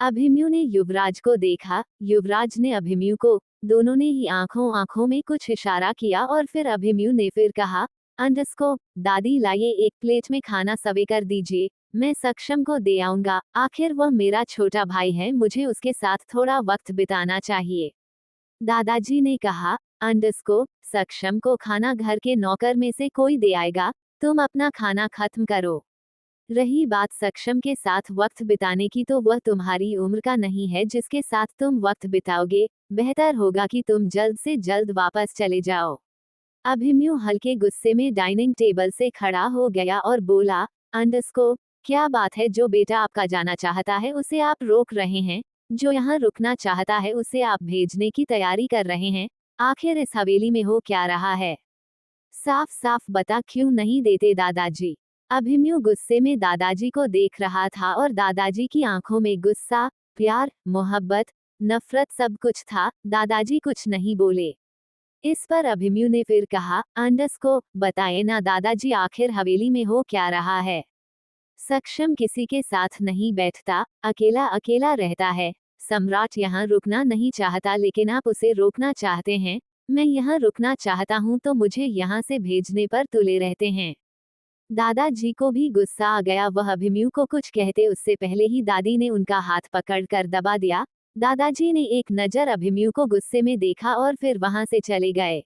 अभिमन्यु ने युवराज को देखा, युवराज ने अभिमन्यु को, दोनों ने ही आंखों आंखों में कुछ इशारा किया और फिर अभिमन्यु ने फिर कहा, अंडरस्कोर, दादी लाइए एक प्लेट में खाना सर्व कर दीजिए, मैं सक्षम को दे आऊंगा, आखिर वह मेरा छोटा भाई है, मुझे उसके साथ थोड़ा वक्त बिताना चाहिए। दादाजी ने कहा, अंडरस्कोर, सक्षम को खाना घर के नौकर में से कोई दे आएगा, तुम अपना खाना खत्म करो। रही बात सक्षम के साथ वक्त बिताने की, तो वह तुम्हारी उम्र का नहीं है जिसके साथ तुम वक्त बिताओगे, बेहतर होगा कि तुम जल्द से जल्द वापस चले जाओ। अभिमन्यु हल्के गुस्से में डाइनिंग टेबल से खड़ा हो गया और बोला, अंडरस्कोर, क्या बात है, जो बेटा आपका जाना चाहता है उसे आप रोक रहे हैं, जो यहाँ रुकना चाहता है उसे आप भेजने की तैयारी कर रहे हैं, आखिर इस हवेली में हो क्या रहा है? साफ साफ बता क्यों नहीं देते दादाजी? अभिमन्यु गुस्से में दादाजी को देख रहा था और दादाजी की आंखों में गुस्सा, प्यार, मोहब्बत, नफरत सब कुछ था। दादाजी कुछ नहीं बोले। इस पर अभिमन्यु ने फिर कहा, अंडरस्कोर, बताए ना दादाजी, आखिर हवेली में हो क्या रहा है? सक्षम किसी के साथ नहीं बैठता, अकेला अकेला रहता है। सम्राट यहाँ रुकना नहीं चाहता लेकिन आप उसे रोकना चाहते हैं। मैं यहाँ रुकना चाहता हूँ तो मुझे यहाँ से भेजने पर तुले रहते हैं। दादाजी को भी गुस्सा आ गया। वह अभिमन्यु को कुछ कहते उससे पहले ही दादी ने उनका हाथ पकड़कर दबा दिया। दादाजी ने एक नजर अभिमन्यु को गुस्से में देखा और फिर वहां से चले गए।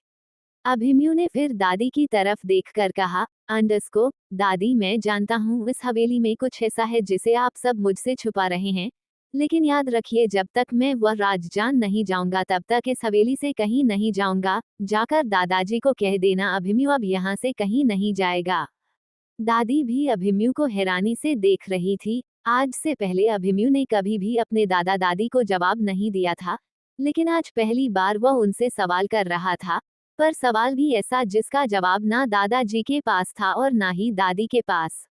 अभिमन्यु ने फिर दादी की तरफ देखकर कहा, अंडरस्कोर, दादी, मैं जानता हूँ इस हवेली में कुछ ऐसा है जिसे आप सब मुझसे छुपा रहे हैं, लेकिन याद रखिए जब तक मैं वह राज जान नहीं जाऊंगा तब तक इस हवेली से कहीं नहीं जाऊंगा। जाकर दादाजी को कह देना अभिमन्यु अब यहाँ से कहीं नहीं जाएगा। दादी भी अभिमन्यु को हैरानी से देख रही थी। आज से पहले अभिमन्यु ने कभी भी अपने दादा दादी को जवाब नहीं दिया था, लेकिन आज पहली बार वह उनसे सवाल कर रहा था, पर सवाल भी ऐसा जिसका जवाब ना दादाजी के पास था और ना ही दादी के पास।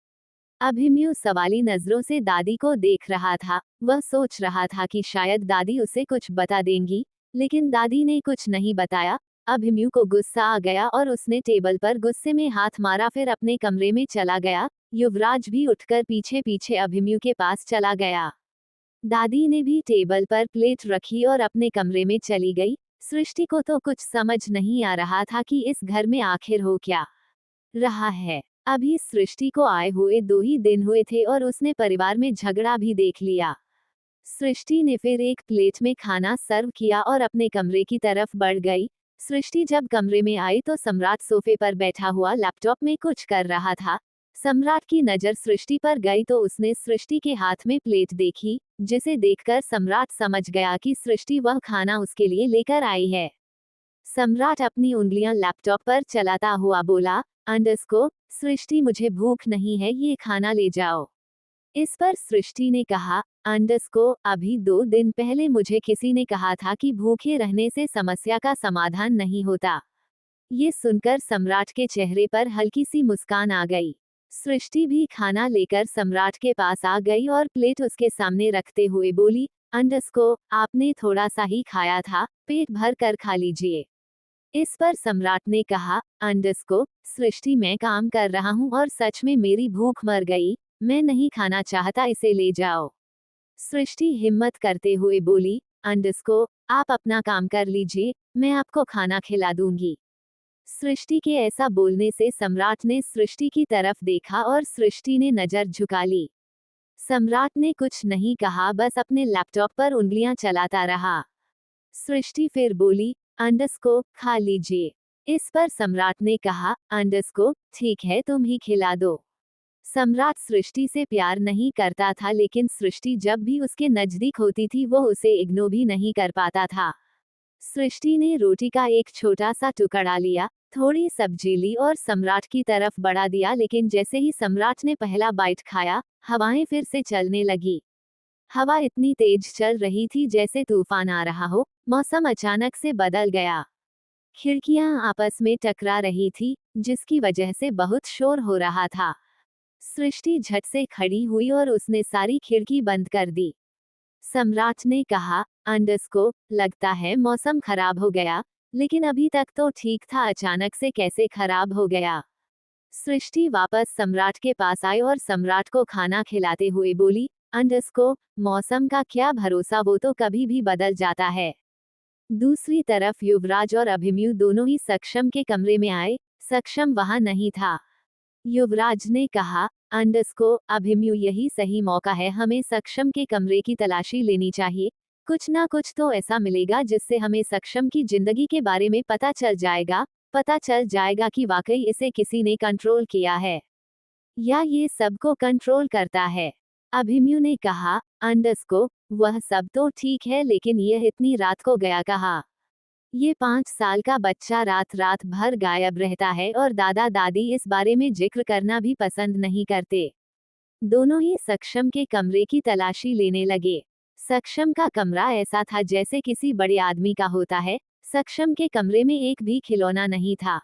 अभिमन्यु सवाली नजरों से दादी को देख रहा था। वह सोच रहा था कि शायद दादी उसे कुछ बता देंगी, लेकिन दादी ने कुछ नहीं बताया। अभिमन्यु को गुस्सा आ गया और उसने टेबल पर गुस्से में हाथ मारा, फिर अपने कमरे में चला गया। युवराज भी उठकर पीछे पीछे अभिमन्यु के पास चला गया। दादी ने भी टेबल पर प्लेट रखी और अपने कमरे में चली गई। सृष्टि को तो कुछ समझ नहीं आ रहा था कि इस घर में आखिर हो क्या रहा है। अभी सृष्टि को आए हुए 2 ही दिन हुए थे और उसने परिवार में झगड़ा भी देख लिया। सृष्टि ने फिर एक प्लेट में खाना सर्व किया और अपने कमरे की तरफ बढ़ गई। सृष्टि जब कमरे में आई तो सम्राट सोफे पर बैठा हुआ लैपटॉप में कुछ कर रहा था। सम्राट की नजर सृष्टि पर गई तो उसने सृष्टि के हाथ में प्लेट देखी, जिसे देखकर सम्राट समझ गया कि सृष्टि वह खाना उसके लिए लेकर आई है। सम्राट अपनी उंगलियां लैपटॉप पर चलाता हुआ बोला, अंडरस्कोर, सृष्टि, मुझे भूख नहीं है, ये खाना ले जाओ। इस पर सृष्टि ने कहा, अंडरस्कोर, अभी 2 दिन पहले मुझे किसी ने कहा था कि भूखे रहने से समस्या का समाधान नहीं होता। ये सुनकर सम्राट के चेहरे पर हल्की सी मुस्कान आ गई। सृष्टि भी खाना लेकर सम्राट के पास आ गई और प्लेट उसके सामने रखते हुए बोली, अंडरस्कोर, आपने थोड़ा सा ही खाया था, पेट भर कर खा लीजिए। इस पर सम्राट ने कहा, अंडरस्कोर, सृष्टि, मैं काम कर रहा हूँ और सच में मेरी भूख मर गई, मैं नहीं खाना चाहता, इसे ले जाओ। सृष्टि हिम्मत करते हुए बोली, अंडरस्कोर, आप अपना काम कर लीजिए, मैं आपको खाना खिला दूंगी। सृष्टि के ऐसा बोलने से सम्राट ने सृष्टि की तरफ देखा और सृष्टि ने नजर झुका ली। सम्राट ने कुछ नहीं कहा, बस अपने लैपटॉप पर उंगलियां चलाता रहा। सृष्टि फिर बोली, अंडरस्कोर, खा लीजिए। इस पर सम्राट ने कहा, अंडरस्कोर, ठीक है, तुम ही खिला दो। सम्राट सृष्टि से प्यार नहीं करता था, लेकिन सृष्टि जब भी उसके नजदीक होती थी वो उसे इग्नोर भी नहीं कर पाता था। सृष्टि ने रोटी का एक छोटा सा टुकड़ा लिया, थोड़ी सब्जी ली और सम्राट की तरफ बढ़ा दिया, लेकिन जैसे ही सम्राट ने पहला बाइट खाया, हवाएं फिर से चलने लगी। हवा इतनी तेज चल रही थी जैसे तूफान आ रहा हो। मौसम अचानक से बदल गया। खिड़कियां आपस में टकरा रही थी, जिसकी वजह से बहुत शोर हो रहा था। सृष्टि झट से खड़ी हुई और उसने सारी खिड़की बंद कर दी। सम्राट ने कहा, अंडस्को, लगता है मौसम खराब हो गया, लेकिन अभी तक तो ठीक था, अचानक से कैसे खराब हो गया। सृष्टि वापस सम्राट के पास आई और सम्राट को खाना खिलाते हुए बोली, अंडस्को, मौसम का क्या भरोसा, वो तो कभी भी बदल जाता है। दूसरी तरफ युवराज और अभिमन्यु दोनों ही सक्षम के कमरे में आए। सक्षम वहां नहीं था। युवराज ने कहा, अंडस्को, अभिमन्यु, यही सही मौका है, हमें सक्षम के कमरे की तलाशी लेनी चाहिए। कुछ ना कुछ तो ऐसा मिलेगा जिससे हमें सक्षम की जिंदगी के बारे में पता चल जाएगा कि वाकई इसे किसी ने कंट्रोल किया है या ये सबको कंट्रोल करता है। अभिमन्यु ने कहा, अंडस्को, वह सब तो ठीक है, लेकिन यह इतनी रात को गया कहाँ? ये 5 साल का बच्चा रात रात भर गायब रहता है और दादा दादी इस बारे में जिक्र करना भी पसंद नहीं करते। दोनों ही सक्षम के कमरे की तलाशी लेने लगे। सक्षम का कमरा ऐसा था जैसे किसी बड़े आदमी का होता है। सक्षम के कमरे में एक भी खिलौना नहीं था।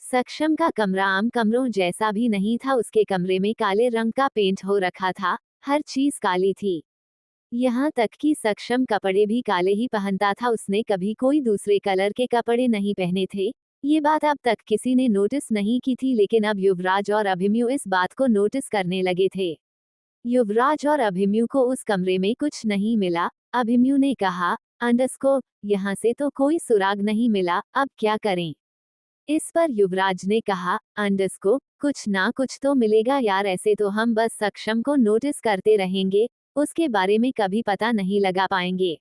सक्षम का कमरा आम कमरों जैसा भी नहीं था, उसके कमरे में काले रंग का पेंट हो रखा था, हर चीज काली थी। यहाँ तक कि सक्षम कपड़े भी काले ही पहनता था, उसने कभी कोई दूसरे कलर के कपड़े नहीं पहने थे। ये बात अब तक किसी ने नोटिस नहीं की थी, लेकिन अब युवराज और अभिमन्यु इस बात को नोटिस करने लगे थे। युवराज और अभिमन्यु को उस कमरे में कुछ नहीं मिला। अभिमन्यु ने कहा, अंडस्को, यहाँ से तो कोई सुराग नहीं मिला, अब क्या करें? इस पर युवराज ने कहा, अंडस्को, कुछ ना कुछ तो मिलेगा यार, ऐसे तो हम बस सक्षम को नोटिस करते रहेंगे, उसके बारे में कभी पता नहीं लगा पाएंगे।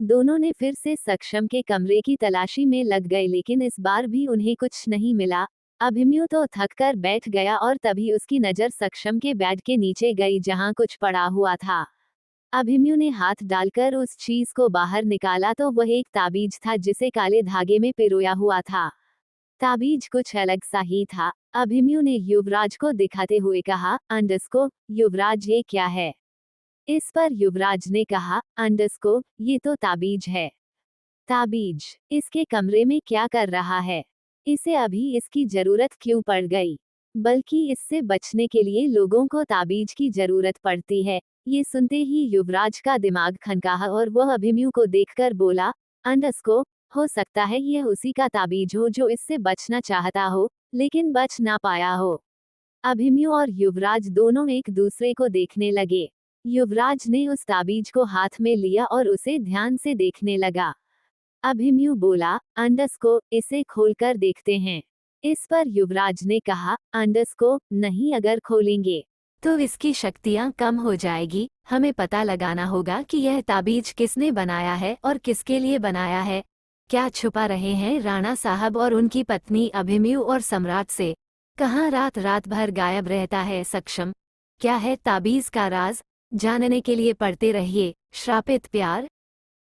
दोनों ने फिर से सक्षम के कमरे की तलाशी में लग गए, लेकिन इस बार भी उन्हें कुछ नहीं मिला। अभिमन्यु तो थक कर बैठ गया और तभी उसकी नजर सक्षम के बेड के नीचे गई जहां कुछ पड़ा हुआ था। अभिमन्यु ने हाथ डालकर उस चीज को बाहर निकाला तो वह एक ताबीज था जिसे काले धागे में पिरोया हुआ था। ताबीज कुछ अलग सा ही था। अभिमन्यु ने युवराज को दिखाते हुए कहा, अंडस्को, युवराज, ये क्या है? इस पर युवराज ने कहा, अंडस्को, ये तो ताबीज है। ताबीज इसके कमरे में क्या कर रहा है? इसे अभी इसकी जरूरत क्यों पड़ गई? बल्कि इससे बचने के लिए लोगों को ताबीज की जरूरत पड़ती है। ये सुनते ही युवराज का दिमाग खनका और वह अभिमन्यु को देखकर बोला, अंडस्को, हो सकता है यह उसी का ताबीज हो जो इससे बचना चाहता हो, लेकिन बच ना पाया हो। अभिमन्यु और युवराज दोनों एक दूसरे को देखने लगे। युवराज ने उस ताबीज को हाथ में लिया और उसे ध्यान से देखने लगा। अभिमन्यु बोला, अंडस्को, इसे खोलकर देखते हैं। इस पर युवराज ने कहा, अंडस्को, नहीं, अगर खोलेंगे तो इसकी शक्तियां कम हो जाएगी। हमें पता लगाना होगा कि यह ताबीज किसने बनाया है और किसके लिए बनाया है। क्या छुपा रहे हैं राणा साहब और उनकी पत्नी अभिमन्यु और सम्राट से? कहाँ रात रात भर गायब रहता है सक्षम? क्या है ताबीज का राज? जानने के लिए पढ़ते रहिए श्रापित प्यार।